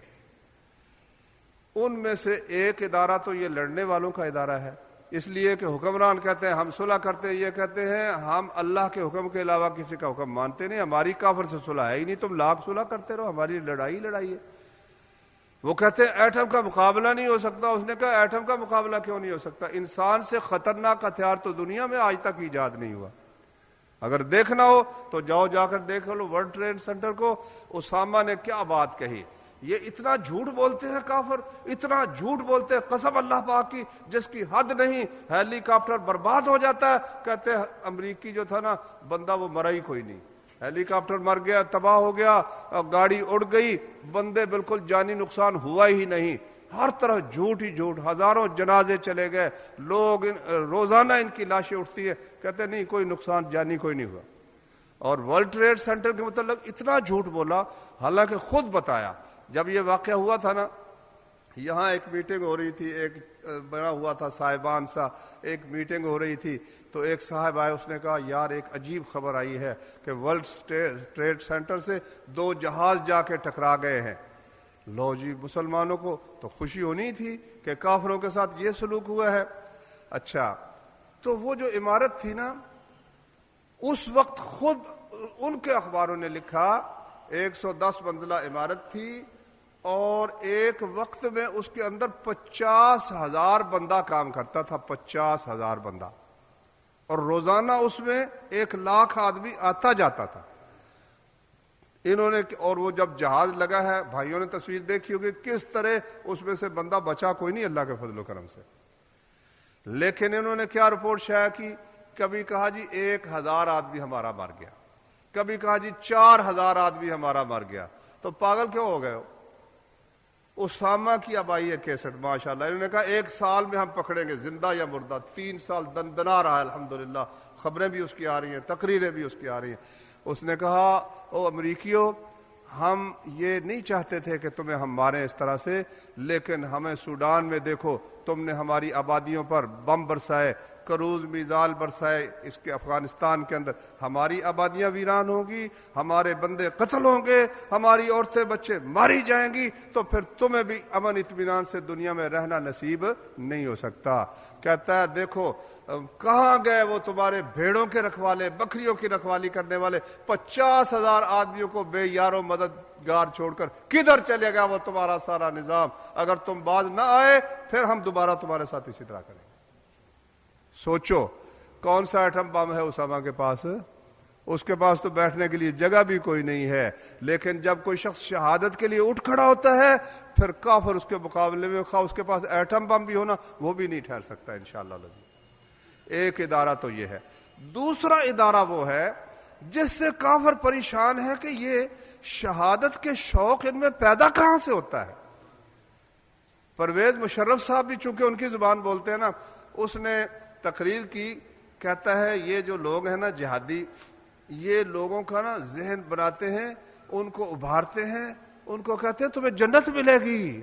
ان میں سے ایک ادارہ تو یہ لڑنے والوں کا ادارہ ہے، اس لیے کہ حکمران کہتے ہیں ہم صلح کرتے ہیں، یہ کہتے ہیں ہم اللہ کے حکم کے علاوہ کسی کا حکم مانتے نہیں، ہماری کافر سے صلح ہے ہی نہیں، تم لاکھ صلح کرتے رہو، ہماری لڑائی ہے۔ وہ کہتے ہیں ایٹم کا مقابلہ نہیں ہو سکتا. اس نے کہا ایٹم کا مقابلہ کیوں نہیں ہو سکتا؟ انسان سے خطرناک ہتھیار تو دنیا میں آج تک ایجاد نہیں ہوا. اگر دیکھنا ہو تو جاؤ جا کر دیکھ لو ورلڈ ٹریڈ سینٹر کو. اسامہ نے کیا بات کہی. یہ اتنا جھوٹ بولتے ہیں کافر, اتنا جھوٹ بولتے ہیں, قسم اللہ پاک کی جس کی حد نہیں. ہیلی کاپٹر برباد ہو جاتا ہے, کہتے ہیں امریکی جو تھا نا بندہ وہ مرا ہی کوئی نہیں. ہیلی کاپٹر مر گیا, تباہ ہو گیا, گاڑی اڑ گئی, بندے بالکل جانی نقصان ہوا ہی نہیں. ہر طرح جھوٹ ہی جھوٹ. ہزاروں جنازے چلے گئے, لوگ روزانہ ان کی لاشیں اٹھتی ہے, کہتے نہیں کوئی نقصان جانی کوئی نہیں ہوا. اور ورلڈ ٹریڈ سینٹر کے متعلق اتنا جھوٹ بولا, حالانکہ خود بتایا جب یہ واقعہ ہوا تھا نا, یہاں ایک میٹنگ ہو رہی تھی, ایک بنا ہوا تھا صاحبان سا, ایک میٹنگ ہو رہی تھی, تو ایک صاحب آئے, اس نے کہا یار ایک عجیب خبر آئی ہے کہ ورلڈ ٹریڈ سینٹر سے 2 جہاز جا کے ٹکرا گئے ہیں. لو جی, مسلمانوں کو تو خوشی ہونی تھی کہ کافروں کے ساتھ یہ سلوک ہوا ہے. اچھا, تو وہ جو عمارت تھی نا, اس وقت خود ان کے اخباروں نے لکھا 110 منزلہ عمارت تھی, اور ایک وقت میں اس کے اندر 50,000 بندہ کام کرتا تھا. 50,000 بندہ, اور روزانہ اس میں 1,00,000 آدمی آتا جاتا تھا. انہوں نے, اور وہ جب جہاز لگا ہے, بھائیوں نے تصویر دیکھی ہوگی کس طرح اس میں سے بندہ بچا کوئی نہیں اللہ کے فضل و کرم سے. لیکن انہوں نے کیا رپورٹ شائع کی, کبھی کہا جی 1,000 آدمی ہمارا مر گیا, کبھی کہا جی 4,000 آدمی ہمارا مر گیا. تو پاگل کیوں ہو گئے ہو؟ اسامہ کی اب آئی ہے کیسٹ ماشاءاللہ. انہوں نے کہا 1 سال میں ہم پکڑیں گے زندہ یا مردہ. 3 سال دندنا رہا ہے الحمدللہ, خبریں بھی اس کی آ رہی ہیں, تقریریں بھی اس کی آ رہی ہیں. اس نے کہا او امریکیوں, ہم یہ نہیں چاہتے تھے کہ تمہیں ہم ماریں اس طرح سے, لیکن ہمیں سوڈان میں دیکھو تم نے ہماری آبادیوں پر بم برسائے, کروز میزائل برسائے. اس کے افغانستان کے اندر ہماری آبادیاں ویران ہوں گی, ہمارے بندے قتل ہوں گے, ہماری عورتیں بچے ماری جائیں گی, تو پھر تمہیں بھی امن اطمینان سے دنیا میں رہنا نصیب نہیں ہو سکتا. کہتا ہے دیکھو کہاں گئے وہ تمہارے بھیڑوں کے رکھوالے, بکریوں کی رکھوالی کرنے والے. 50,000 آدمیوں کو بے یار و مددگار چھوڑ کر کدھر چلے گا وہ تمہارا سارا نظام؟ اگر تم باز نہ آئے پھر ہم دوبارہ تمہارے ساتھ اسی طرح کریں گے. سوچو کون سا ایٹم بم ہے اسامہ کے پاس؟ اس کے پاس تو بیٹھنے کے لیے جگہ بھی کوئی نہیں ہے. لیکن جب کوئی شخص شہادت کے لیے اٹھ کھڑا ہوتا ہے, پھر کافر اس کے مقابلے میں خواہ اس کے پاس ایٹم بم بھی ہونا, وہ بھی نہیں ٹھہر سکتا انشاءاللہ. ایک ادارہ تو یہ ہے. دوسرا ادارہ وہ ہے جس سے کافر پریشان ہے کہ یہ شہادت کے شوق ان میں پیدا کہاں سے ہوتا ہے. پرویز مشرف صاحب بھی چونکہ ان کی زبان بولتے ہیں نا, اس نے تقریر کی, کہتا ہے یہ جو لوگ ہیں نا جہادی, یہ لوگوں کا نا ذہن بناتے ہیں, ان کو ابھارتے ہیں, ان کو کہتے ہیں تمہیں جنت ملے گی.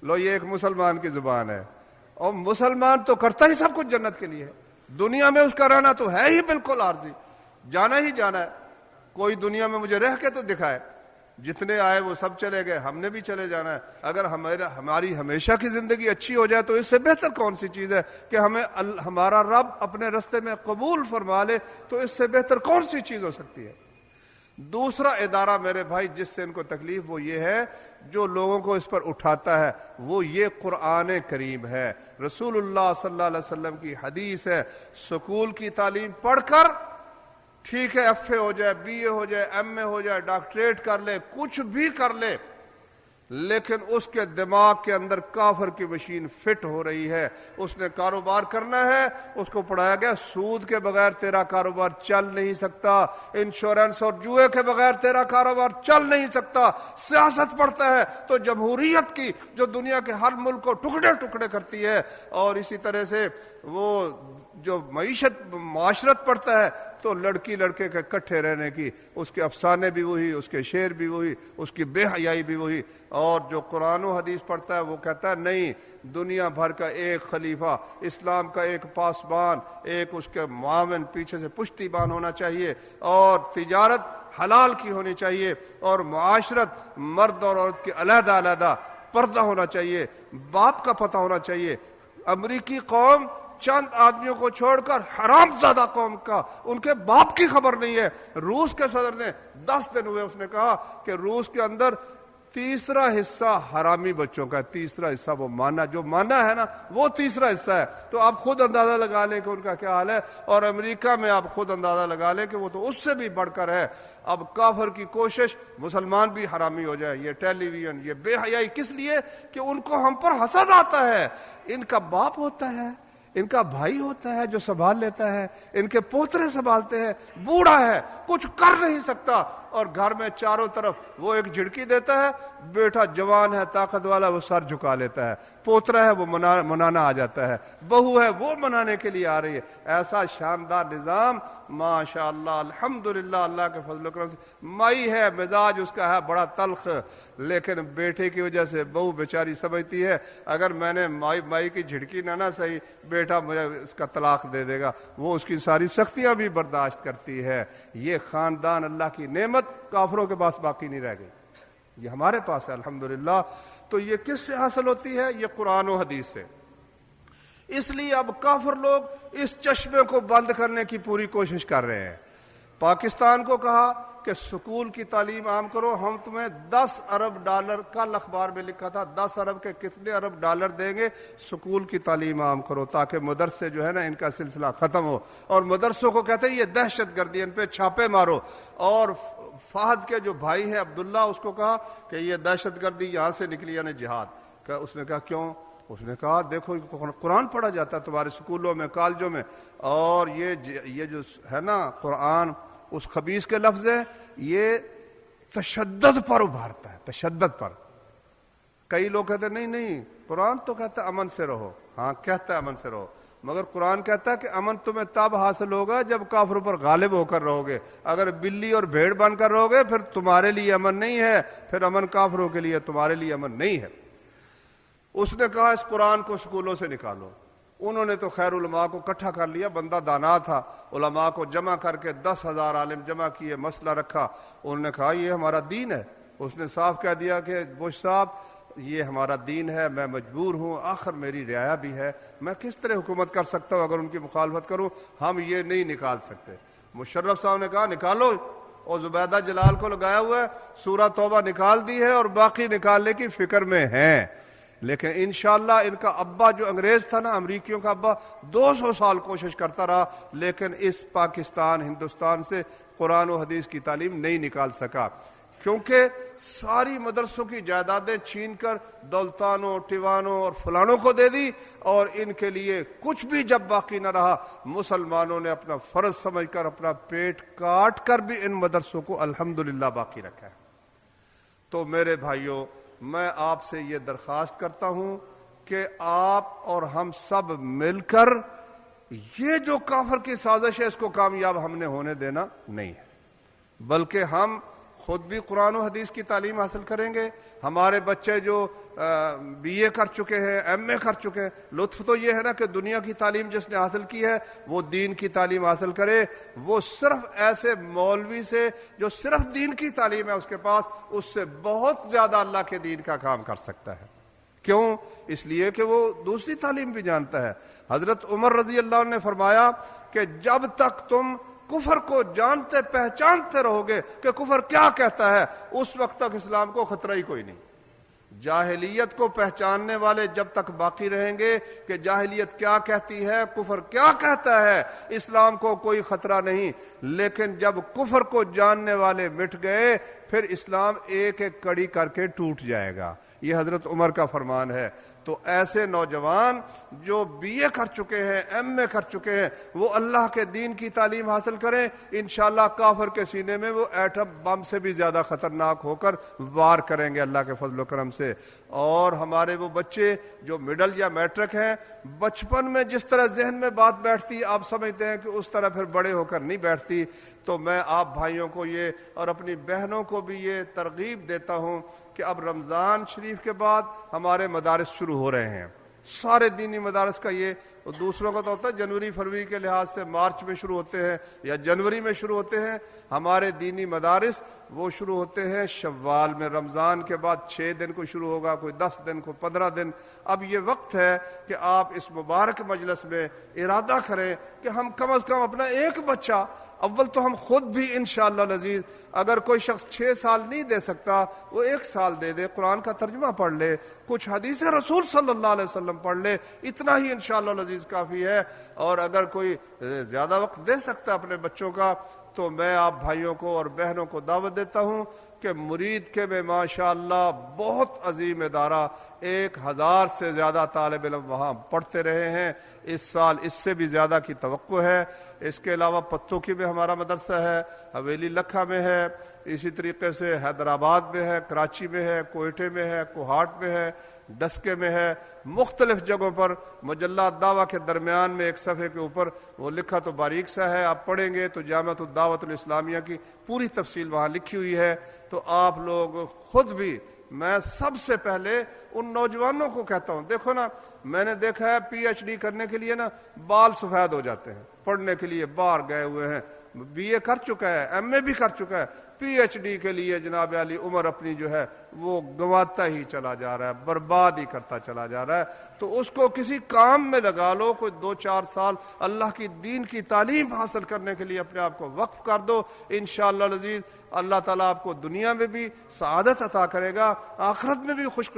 لو یہ ایک مسلمان کی زبان ہے, اور مسلمان تو کرتا ہی سب کچھ جنت کے لیے ہے. دنیا میں اس کا رہنا تو ہے ہی بالکل عارضی, جانا ہی جانا ہے. کوئی دنیا میں مجھے رہ کے تو دکھائے, جتنے آئے وہ سب چلے گئے, ہم نے بھی چلے جانا ہے. اگر ہماری ہمیشہ کی زندگی اچھی ہو جائے تو اس سے بہتر کون سی چیز ہے کہ ہمیں ہمارا رب اپنے رستے میں قبول فرما لے, تو اس سے بہتر کون سی چیز ہو سکتی ہے. دوسرا ادارہ میرے بھائی جس سے ان کو تکلیف وہ یہ ہے, جو لوگوں کو اس پر اٹھاتا ہے, وہ یہ قرآن کریم ہے. رسول اللہ صلی اللہ علیہ وسلم کی حدیث ہے, سکول کی تعلیم پڑھ کر ٹھیک ہے ایف اے ہو جائے, بی اے ہو جائے, ایم اے ہو جائے, ڈاکٹریٹ کر لے, کچھ بھی کر لے, لیکن اس کے دماغ کے اندر کافر کی مشین فٹ ہو رہی ہے. اس نے کاروبار کرنا ہے, اس کو پڑھایا گیا سود کے بغیر تیرا کاروبار چل نہیں سکتا, انشورنس اور جوئے کے بغیر تیرا کاروبار چل نہیں سکتا. سیاست پڑھتا ہے تو جمہوریت کی جو دنیا کے ہر ملک کو ٹکڑے ٹکڑے کرتی ہے, اور اسی طرح سے وہ جو معاشرت پڑھتا ہے تو لڑکی لڑکے کے اکٹھے رہنے کی, اس کے افسانے بھی وہی, اس کے شعر بھی وہی, اس کی بے حیائی بھی وہی. اور جو قرآن و حدیث پڑھتا ہے وہ کہتا ہے نہیں, دنیا بھر کا ایک خلیفہ, اسلام کا ایک پاسبان, ایک اس کے معاون, پیچھے سے پشتی بان ہونا چاہیے, اور تجارت حلال کی ہونی چاہیے, اور معاشرت مرد اور عورت کی علیحدہ علیحدہ, پردہ ہونا چاہیے, باپ کا پتہ ہونا چاہیے. امریکی قوم چند آدمیوں کو چھوڑ کر حرام زادہ قوم کا, ان کے باپ کی خبر نہیں ہے. روس کے صدر نے 10 دن ہوئے, اس نے کہا کہ روس کے اندر تیسرا حصہ حرامی بچوں کا ہے، تیسرا حصہ وہ مانا، جو مانا ہے نا وہ تیسرا حصہ ہے۔ تو آپ خود اندازہ لگا لیں کہ ان کا کیا حال ہے، اور امریکہ میں آپ خود اندازہ لگا لیں کہ وہ تو اس سے بھی بڑھ کر ہے۔ اب کافر کی کوشش مسلمان بھی حرامی ہو جائے، یہ ٹیلی ویژن، یہ بے حیائی کس لیے کہ ان کو ہم پر حسد آتا ہے۔ ان کا باپ ہوتا ہے، ان کا بھائی ہوتا ہے جو سنبھال لیتا ہے، ان کے پوترے سنبھالتے ہیں، بوڑھا ہے کچھ کر نہیں سکتا، اور گھر میں چاروں طرف وہ ایک جھڑکی دیتا ہے، بیٹا جوان ہے طاقت والا وہ سر جھکا لیتا ہے، پوترا ہے وہ منانا آ جاتا ہے، بہو ہے وہ منانے کے لیے آ رہی ہے۔ ایسا شاندار نظام ماشاءاللہ الحمدللہ، اللہ کے فضل و کرم سے۔ مائی ہے، مزاج اس کا ہے بڑا تلخ، لیکن بیٹے کی وجہ سے بہو بیچاری سمجھتی ہے اگر میں نے مائی کی جھڑکی نہ صحیح، بیٹا مجھے اس کا طلاق دے دے گا، وہ اس کی ساری سختیاں بھی برداشت کرتی ہے۔ یہ خاندان اللہ کی نعمت کافروں کے پاس باقی نہیں رہ گئی، یہ ہمارے پاس ہے الحمدللہ۔ تو یہ کس سے حاصل ہوتی ہے؟ یہ قرآن و حدیث سے۔ اس لیے اب کافر لوگ اس چشمے کو بند کرنے کی پوری کوشش کر رہے ہیں۔ پاکستان کو کہا کہ سکول کی تعلیم عام کرو، ہم تمہیں 10 ارب ڈالر، کل اخبار میں لکھا تھا 10 ارب کے کتنے ارب ڈالر دیں گے، سکول کی تعلیم عام کرو تاکہ مدرسے جو ہے نا ان کا سلسلہ ختم ہو۔ اور مدرسوں کو کہتے ہیں یہ دہشت گردی، ان پہ چھاپے مارو۔ اور فہد کے جو بھائی ہے عبداللہ، اس کو کہا کہ یہ دہشت گردی یہاں سے نکلی یعنی جہاد کا۔ اس نے کہا کیوں؟ اس نے کہا دیکھو قرآن پڑھا جاتا ہے تمہارے سکولوں میں، کالجوں میں، اور یہ جو ہے نا قرآن اس خبیث کے لفظ ہے، یہ تشدد پر ابھارتا ہے، تشدد پر۔ کئی لوگ کہتے ہیں نہیں نہیں، قرآن تو کہتا ہے امن سے رہو، ہاں کہتا ہے امن سے رہو، مگر قرآن کہتا ہے کہ امن تمہیں تب حاصل ہوگا جب کافروں پر غالب ہو کر رہو گے۔ اگر بلی اور بھیڑ بن کر رہو گے پھر تمہارے لیے امن نہیں ہے، پھر امن کافروں کے لیے، تمہارے لیے امن نہیں ہے۔ اس نے کہا اس قرآن کو سکولوں سے نکالو۔ انہوں نے تو خیر علماء کو اکٹھا کر لیا، بندہ دانا تھا، علماء کو جمع کر کے 10,000 عالم جمع کیے، مسئلہ رکھا۔ انہوں نے کہا یہ ہمارا دین ہے۔ اس نے صاف کہہ دیا کہ بش صاحب یہ ہمارا دین ہے، میں مجبور ہوں، آخر میری رعایا بھی ہے، میں کس طرح حکومت کر سکتا ہوں اگر ان کی مخالفت کروں، ہم یہ نہیں نکال سکتے۔ مشرف صاحب نے کہا نکالو، اور زبیدہ جلال کو لگایا ہوا ہے، سورہ توبہ نکال دی ہے اور باقی نکالنے کی فکر میں ہیں۔ لیکن انشاءاللہ ان کا ابا جو انگریز تھا نا، امریکیوں کا ابا 200 سال کوشش کرتا رہا، لیکن اس پاکستان ہندوستان سے قرآن و حدیث کی تعلیم نہیں نکال سکا، کیونکہ ساری مدرسوں کی جائیدادیں چھین کر دولتانوں، ٹیوانوں اور فلانوں کو دے دی، اور ان کے لیے کچھ بھی جب باقی نہ رہا، مسلمانوں نے اپنا فرض سمجھ کر اپنا پیٹ کاٹ کر بھی ان مدرسوں کو الحمدللہ باقی رکھا ہے۔ تو میرے بھائیوں، میں آپ سے یہ درخواست کرتا ہوں کہ آپ اور ہم سب مل کر یہ جو کافر کی سازش ہے اس کو کامیاب ہم نے ہونے دینا نہیں ہے، بلکہ ہم خود بھی قرآن و حدیث کی تعلیم حاصل کریں گے۔ ہمارے بچے جو BA کر چکے ہیں، MA کر چکے ہیں، لطف تو یہ ہے نا کہ دنیا کی تعلیم جس نے حاصل کی ہے وہ دین کی تعلیم حاصل کرے۔ وہ صرف ایسے مولوی سے جو صرف دین کی تعلیم ہے اس کے پاس، اس سے بہت زیادہ اللہ کے دین کا کام کر سکتا ہے۔ کیوں؟ اس لیے کہ وہ دوسری تعلیم بھی جانتا ہے۔ حضرت عمر رضی اللہ عنہ نے فرمایا کہ جب تک تم کفر کو جانتے پہچانتے رہو گے کہ کفر کیا کہتا ہے، اس وقت تک اسلام کو خطرہ ہی کوئی نہیں۔ جاہلیت کو پہچاننے والے جب تک باقی رہیں گے کہ جاہلیت کیا کہتی ہے، کفر کیا کہتا ہے، اسلام کو کوئی خطرہ نہیں۔ لیکن جب کفر کو جاننے والے مٹ گئے پھر اسلام ایک ایک کڑی کر کے ٹوٹ جائے گا۔ یہ حضرت عمر کا فرمان ہے۔ تو ایسے نوجوان جو BA کر چکے ہیں، MA کر چکے ہیں، وہ اللہ کے دین کی تعلیم حاصل کریں، انشاءاللہ کافر کے سینے میں وہ ایٹم بم سے بھی زیادہ خطرناک ہو کر وار کریں گے اللہ کے فضل و کرم سے۔ اور ہمارے وہ بچے جو مڈل یا میٹرک ہیں، بچپن میں جس طرح ذہن میں بات بیٹھتی آپ سمجھتے ہیں کہ اس طرح پھر بڑے ہو کر نہیں بیٹھتی۔ تو میں آپ بھائیوں کو یہ اور اپنی بہنوں کو بھی یہ ترغیب دیتا ہوں کہ اب رمضان شریف کے بعد ہمارے مدارس شروع ہو رہے ہیں، سارے دینی مدارس کا یہ تو دوسروں کا تو ہوتا ہے جنوری فروری کے لحاظ سے مارچ میں شروع ہوتے ہیں یا جنوری میں شروع ہوتے ہیں. ہمارے دینی مدارس وہ شروع ہوتے ہیں شوال میں. رمضان کے بعد 6 دن کو شروع ہوگا, کوئی 10 دن کو 15 دن. اب یہ وقت ہے کہ آپ اس مبارک مجلس میں ارادہ کریں کہ ہم کم از کم اپنا ایک بچہ, اول تو ہم خود بھی انشاءاللہ العزیز, اگر کوئی شخص 6 سال نہیں دے سکتا وہ 1 سال دے دے, قرآن کا ترجمہ پڑھ لے, کچھ حدیث رسول صلی اللہ علیہ وسلم پڑھ لے, اتنا ہی انشاءاللہ العزیز کافی ہے. اور اگر کوئی زیادہ وقت دے سکتا ہے اپنے بچوں کا, تو میں آپ بھائیوں کو اور بہنوں کو دعوت دیتا ہوں کہ مرید کے میں ماشاءاللہ بہت عظیم ادارہ, 1000 سے زیادہ طالب علم وہاں پڑھتے رہے ہیں. اس سال اس سے بھی زیادہ کی توقع ہے. اس کے علاوہ پتوں کی میں ہمارا مدرسہ ہے, حویلی لکھا میں ہے, اسی طریقے سے حیدرآباد میں ہے, کراچی میں ہے, کوئٹے میں ہے, کوہاٹ میں ہے, ڈسکے میں ہے, مختلف جگہوں پر. مجلہ دعویٰ کے درمیان میں ایک صفحے کے اوپر وہ لکھا تو باریک سا ہے, آپ پڑھیں گے تو جامعۃ الدعوۃ الاسلامیہ کی پوری تفصیل وہاں لکھی ہوئی ہے. تو آپ لوگ خود بھی, میں سب سے پہلے ان نوجوانوں کو کہتا ہوں, دیکھو نا, میں نے دیکھا ہے پی ایچ ڈی کرنے کے لیے نا بال سفید ہو جاتے ہیں, پڑھنے کے لیے باہر گئے ہوئے ہیں, بی اے کر چکا ہے, ایم اے بھی کر چکا ہے, پی ایچ ڈی کے لیے جناب علی عمر اپنی جو ہے وہ گنواتا ہی چلا جا رہا ہے, برباد ہی کرتا چلا جا رہا ہے. تو اس کو کسی کام میں لگا لو, کوئی 2-4 سال اللہ کی دین کی تعلیم حاصل کرنے کے لیے اپنے آپ کو وقف کر دو. انشاءاللہ العزیز اللہ تعالیٰ آپ کو دنیا میں بھی سعادت عطا کرے گا, آخرت میں بھی خوش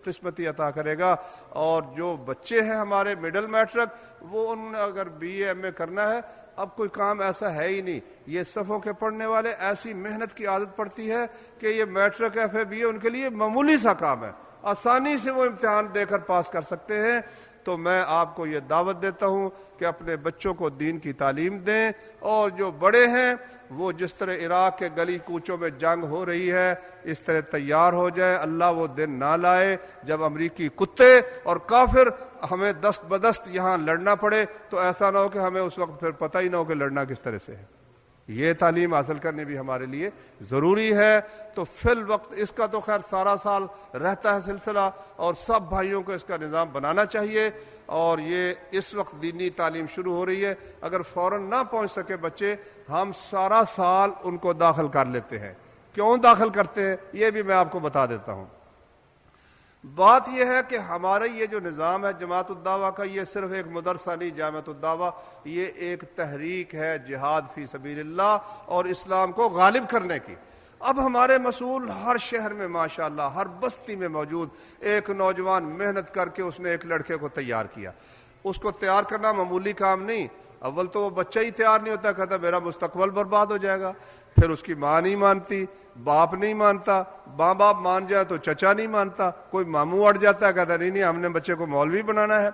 قسمتی عطا کرے گا. اور جو بچے ہیں ہمارے مڈل میٹرک, وہ انہوں نے اگر بی اے ایم اے کرنا ہے, اب کوئی کام ایسا ہے ہی نہیں. یہ صفوں کے پڑھنے والے ایسی محنت کی عادت پڑتی ہے کہ یہ میٹرک ایف اے بی اے ان کے لیے معمولی سا کام ہے, آسانی سے وہ امتحان دے کر پاس کر سکتے ہیں. تو میں آپ کو یہ دعوت دیتا ہوں کہ اپنے بچوں کو دین کی تعلیم دیں. اور جو بڑے ہیں وہ جس طرح عراق کے گلی کوچوں میں جنگ ہو رہی ہے اس طرح تیار ہو جائے. اللہ وہ دن نہ لائے جب امریکی کتے اور کافر ہمیں دست بدست یہاں لڑنا پڑے, تو ایسا نہ ہو کہ ہمیں اس وقت پھر پتہ ہی نہ ہو کہ لڑنا کس طرح سے ہے. یہ تعلیم حاصل کرنے بھی ہمارے لیے ضروری ہے. تو فی الوقت اس کا تو خیر سارا سال رہتا ہے سلسلہ, اور سب بھائیوں کو اس کا نظام بنانا چاہیے. اور یہ اس وقت دینی تعلیم شروع ہو رہی ہے, اگر فوراً نہ پہنچ سکے بچے, ہم سارا سال ان کو داخل کر لیتے ہیں. کیوں داخل کرتے ہیں یہ بھی میں آپ کو بتا دیتا ہوں. بات یہ ہے کہ ہمارا یہ جو نظام ہے جماعت الدعوہ کا, یہ صرف ایک مدرسہ نہیں, جامعۃ الدعوہ یہ ایک تحریک ہے جہاد فی سبیل اللہ اور اسلام کو غالب کرنے کی. اب ہمارے مسئول ہر شہر میں ماشاءاللہ ہر بستی میں موجود. ایک نوجوان محنت کر کے اس نے ایک لڑکے کو تیار کیا. اس کو تیار کرنا معمولی کام نہیں. اول تو وہ بچہ ہی تیار نہیں ہوتا, کہتا میرا مستقبل برباد ہو جائے گا. پھر اس کی ماں نہیں مانتی, باپ نہیں مانتا, ماں باپ مان جائے تو چچا نہیں مانتا, کوئی ماموں اڑ جاتا ہے, کہتا نہیں ہم نے بچے کو مولوی بنانا ہے.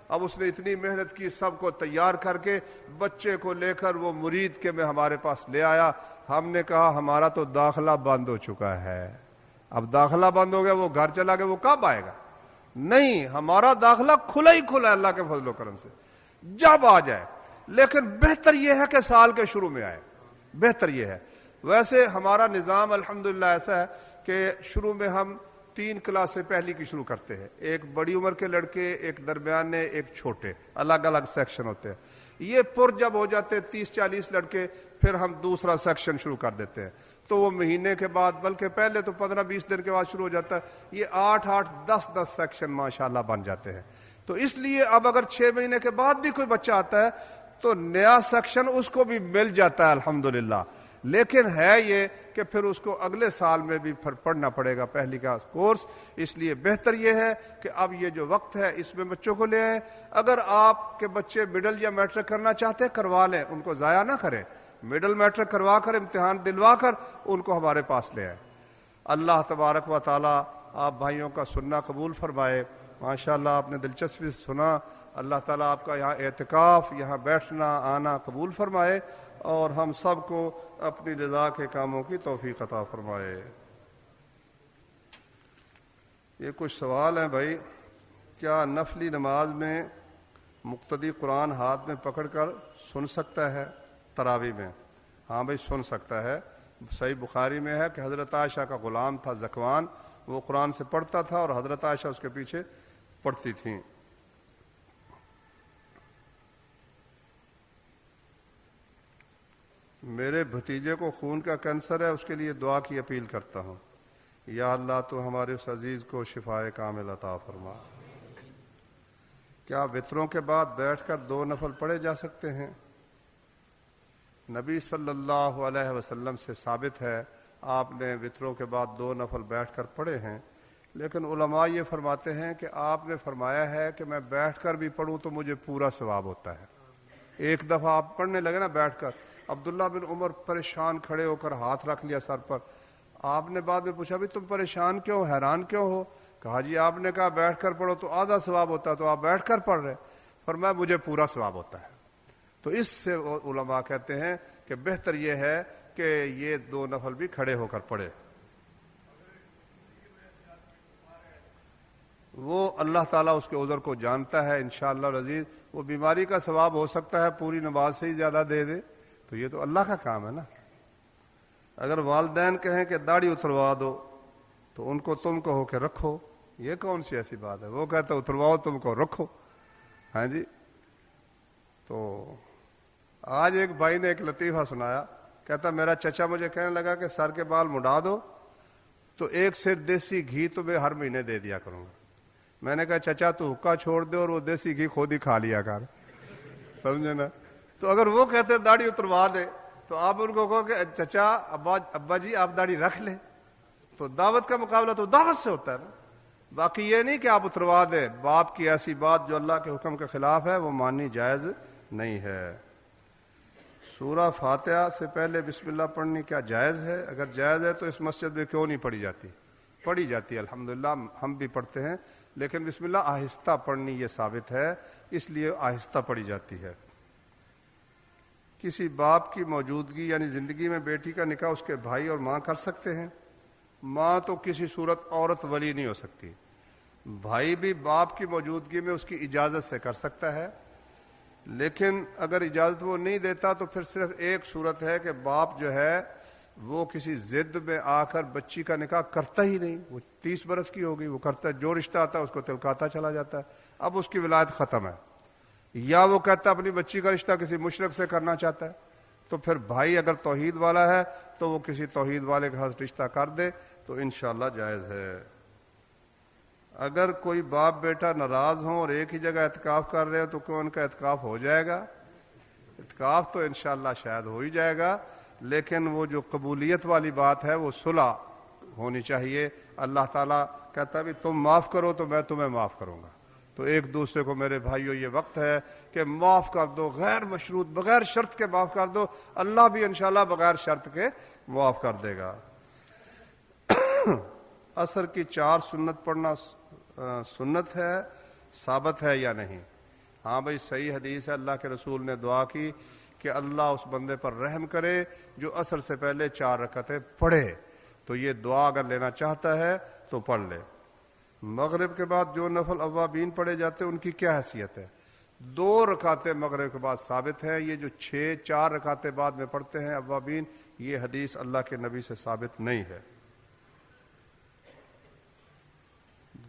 اب اس نے اتنی محنت کی, سب کو تیار کر کے بچے کو لے کر وہ مرید کے میں ہمارے پاس لے آیا. ہم نے کہا ہمارا تو داخلہ بند ہو چکا ہے. اب داخلہ بند ہو گیا, وہ گھر چلا گیا, وہ کب آئے گا؟ نہیں, ہمارا داخلہ کھلا ہی کھلا ہے اللہ کے فضل و کرم سے, جب آ جائے. لیکن بہتر یہ ہے کہ سال کے شروع میں آئے, بہتر یہ ہے. ویسے ہمارا نظام الحمدللہ ایسا ہے کہ شروع میں ہم 3 کلاسیں پہلی کی شروع کرتے ہیں, ایک بڑی عمر کے لڑکے, ایک درمیانے, ایک چھوٹے, الگ الگ سیکشن ہوتے ہیں. یہ پر جب ہو جاتے 30-40 لڑکے, پھر ہم دوسرا سیکشن شروع کر دیتے ہیں. تو وہ مہینے کے بعد, بلکہ پہلے تو 15-20 دن کے بعد شروع ہو جاتا ہے. یہ 8-8, 10-10 سیکشن ماشاءاللہ بن جاتے ہیں. تو اس لیے اب اگر 6 مہینے کے بعد بھی کوئی بچہ آتا ہے تو نیا سیکشن اس کو بھی مل جاتا ہے الحمدللہ. لیکن ہے یہ کہ پھر اس کو اگلے سال میں بھی پھر پڑھنا پڑے گا پہلی کا کورس. اس لیے بہتر یہ ہے کہ اب یہ جو وقت ہے اس میں بچوں کو لے آئیں. اگر آپ کے بچے مڈل یا میٹرک کرنا چاہتے ہیں کروا لیں, ان کو ضائع نہ کریں. مڈل میٹرک کروا کر امتحان دلوا کر ان کو ہمارے پاس لے آئیں. اللہ تبارک و تعالی آپ بھائیوں کا سننا قبول فرمائے. ماشاءاللہ آپ نے دلچسپی سے سنا. اللہ تعالیٰ آپ کا یہاں اعتکاف, یہاں بیٹھنا آنا قبول فرمائے, اور ہم سب کو اپنی رضا کے کاموں کی توفیق عطا فرمائے. یہ کچھ سوال ہیں بھائی. کیا نفلی نماز میں مقتدی قرآن ہاتھ میں پکڑ کر سن سکتا ہے تراویح میں؟ ہاں بھائی سن سکتا ہے. صحیح بخاری میں ہے کہ حضرت عائشہ کا غلام تھا ذکوان, وہ قرآن سے پڑھتا تھا اور حضرت عائشہ اس کے پیچھے پڑھتی تھیں. میرے بھتیجے کو خون کا کینسر ہے، اس کے لیے دعا کی اپیل کرتا ہوں۔ یا اللہ تو ہمارے اس عزیز کو شفائے کامل عطا فرما۔ کیا وطروں کے بعد بیٹھ کر 2 نفل پڑھے جا سکتے ہیں؟ نبی صلی اللہ علیہ وسلم سے ثابت ہے، آپ نے وطروں کے بعد 2 نفل بیٹھ کر پڑھے ہیں، لیکن علماء یہ فرماتے ہیں کہ آپ نے فرمایا ہے کہ میں بیٹھ کر بھی پڑھوں تو مجھے پورا ثواب ہوتا ہے۔ ایک دفعہ آپ پڑھنے لگے نا بیٹھ کر، عبداللہ بن عمر پریشان کھڑے ہو کر ہاتھ رکھ لیا سر پر۔ آپ نے بعد میں پوچھا بھی تم پریشان کیوں، حیران کیوں ہو؟ کہا جی آپ نے کہا بیٹھ کر پڑھو تو آدھا ثواب ہوتا ہے، تو آپ بیٹھ کر پڑھ رہے، فرمایا مجھے پورا ثواب ہوتا ہے۔ تو اس سے علماء کہتے ہیں کہ بہتر یہ ہے کہ یہ 2 نفل بھی کھڑے ہو کر پڑھے۔ وہ اللہ تعالیٰ اس کے عذر کو جانتا ہے، انشاءاللہ العزیز وہ بیماری کا ثواب ہو سکتا ہے پوری نماز سے ہی زیادہ دے دے، تو یہ تو اللہ کا کام ہے نا۔ اگر والدین کہیں کہ داڑھی اتروا دو تو ان کو تم کہو کہ رکھو، یہ کون سی ایسی بات ہے؟ وہ کہتا اترواؤ تم کو رکھو۔ ہاں جی، تو آج ایک بھائی نے ایک لطیفہ سنایا، کہتا میرا چچا مجھے کہنے لگا کہ سر کے بال مڈا دو تو 1 سیر دیسی گھی تمہیں ہر مہینے دے دیا کروں گا۔ میں نے کہا چچا تو حکا چھوڑ دے اور وہ دیسی گھی خود ہی کھا لیا کر، سمجھے نا؟ تو اگر وہ کہتے داڑھی اتروا دے تو آپ ان کو کہو کہ چچا ابا جی آپ داڑھی رکھ لیں، تو دعوت کا مقابلہ تو دعوت سے ہوتا ہے نا۔ باقی یہ نہیں کہ آپ اتروا دیں، باپ کی ایسی بات جو اللہ کے حکم کے خلاف ہے وہ ماننی جائز نہیں ہے۔ سورہ فاتحہ سے پہلے بسم اللہ پڑھنی کیا جائز ہے؟ اگر جائز ہے تو اس مسجد میں کیوں نہیں پڑھی جاتی؟ پڑھی جاتی ہے الحمدللہ، ہم بھی پڑھتے ہیں، لیکن بسم اللہ آہستہ پڑھنی یہ ثابت ہے، اس لیے آہستہ پڑھی جاتی ہے۔ کسی باپ کی موجودگی یعنی زندگی میں بیٹی کا نکاح اس کے بھائی اور ماں کر سکتے ہیں؟ ماں تو کسی صورت عورت ولی نہیں ہو سکتی، بھائی بھی باپ کی موجودگی میں اس کی اجازت سے کر سکتا ہے، لیکن اگر اجازت وہ نہیں دیتا تو پھر صرف ایک صورت ہے کہ باپ جو ہے وہ کسی ضد میں آ کر بچی کا نکاح کرتا ہی نہیں، وہ 30 برس کی ہوگی، وہ کرتا ہے، جو رشتہ آتا ہے اس کو تلکاتا چلا جاتا ہے، اب اس کی ولایت ختم ہے۔ یا وہ کہتا ہے اپنی بچی کا رشتہ کسی مشرک سے کرنا چاہتا ہے، تو پھر بھائی اگر توحید والا ہے تو وہ کسی توحید والے کے ساتھ رشتہ کر دے تو انشاءاللہ جائز ہے۔ اگر کوئی باپ بیٹا ناراض ہوں اور ایک ہی جگہ اعتکاف کر رہے ہو تو کیوں ان کا اعتکاف ہو جائے گا؟ اعتکاف تو انشاءاللہ شاید ہو ہی جائے گا، لیکن وہ جو قبولیت والی بات ہے وہ صلح ہونی چاہیے۔ اللہ تعالیٰ کہتا ہے بھی تم معاف کرو تو میں تمہیں معاف کروں گا، تو ایک دوسرے کو میرے بھائیوں یہ وقت ہے کہ معاف کر دو، غیر مشروط بغیر شرط کے معاف کر دو، اللہ بھی انشاءاللہ بغیر شرط کے معاف کر دے گا۔ عصر کی 4 سنت پڑھنا سنت ہے، ثابت ہے یا نہیں؟ ہاں بھائی صحیح حدیث ہے، اللہ کے رسول نے دعا کی کہ اللہ اس بندے پر رحم کرے جو عصر سے پہلے 4 رکعتیں پڑھے، تو یہ دعا اگر لینا چاہتا ہے تو پڑھ لے۔ مغرب کے بعد جو نفل اوابین پڑھے جاتے ہیں ان کی کیا حیثیت ہے؟ 2 رکعتیں مغرب کے بعد ثابت ہیں، یہ جو 4 رکعتیں بعد میں پڑھتے ہیں اوابین، یہ حدیث اللہ کے نبی سے ثابت نہیں ہے۔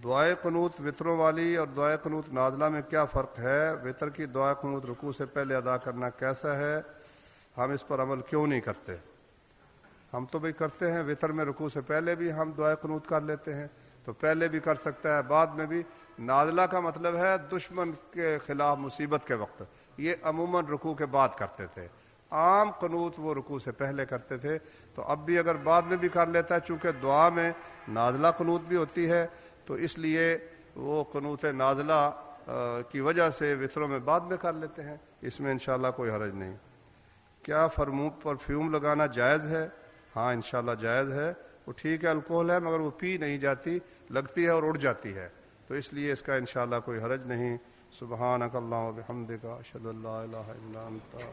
دعائے قنوت وطروں والی اور دعائے قنوت نازلہ میں کیا فرق ہے؟ وطر کی دعائے قنوت رکوع سے پہلے ادا کرنا کیسا ہے؟ ہم اس پر عمل کیوں نہیں کرتے؟ ہم تو بھئی کرتے ہیں، وطر میں رکوع سے پہلے بھی ہم دعائے قنوت کر لیتے ہیں، تو پہلے بھی کر سکتا ہے، بعد میں بھی۔ نازلہ کا مطلب ہے دشمن کے خلاف مصیبت کے وقت، یہ عموماً رکوع کے بعد کرتے تھے، عام قنوت وہ رکوع سے پہلے کرتے تھے، تو اب بھی اگر بعد میں بھی کر لیتا ہے، چونکہ دعا میں نازلہ قنوت بھی ہوتی ہے تو اس لیے وہ قنوت نازلہ کی وجہ سے وطروں میں بعد میں کر لیتے ہیں، اس میں انشاءاللہ کوئی حرج نہیں۔ کیا پرفیوم لگانا جائز ہے؟ ہاں انشاءاللہ جائز ہے، وہ ٹھیک ہے الکوہل ہے مگر وہ پی نہیں جاتی، لگتی ہے اور اڑ جاتی ہے، تو اس لیے اس کا انشاءاللہ کوئی حرج نہیں۔ سبحانک اللہم و بحمدک، اشہد ان لا الہ الا انت۔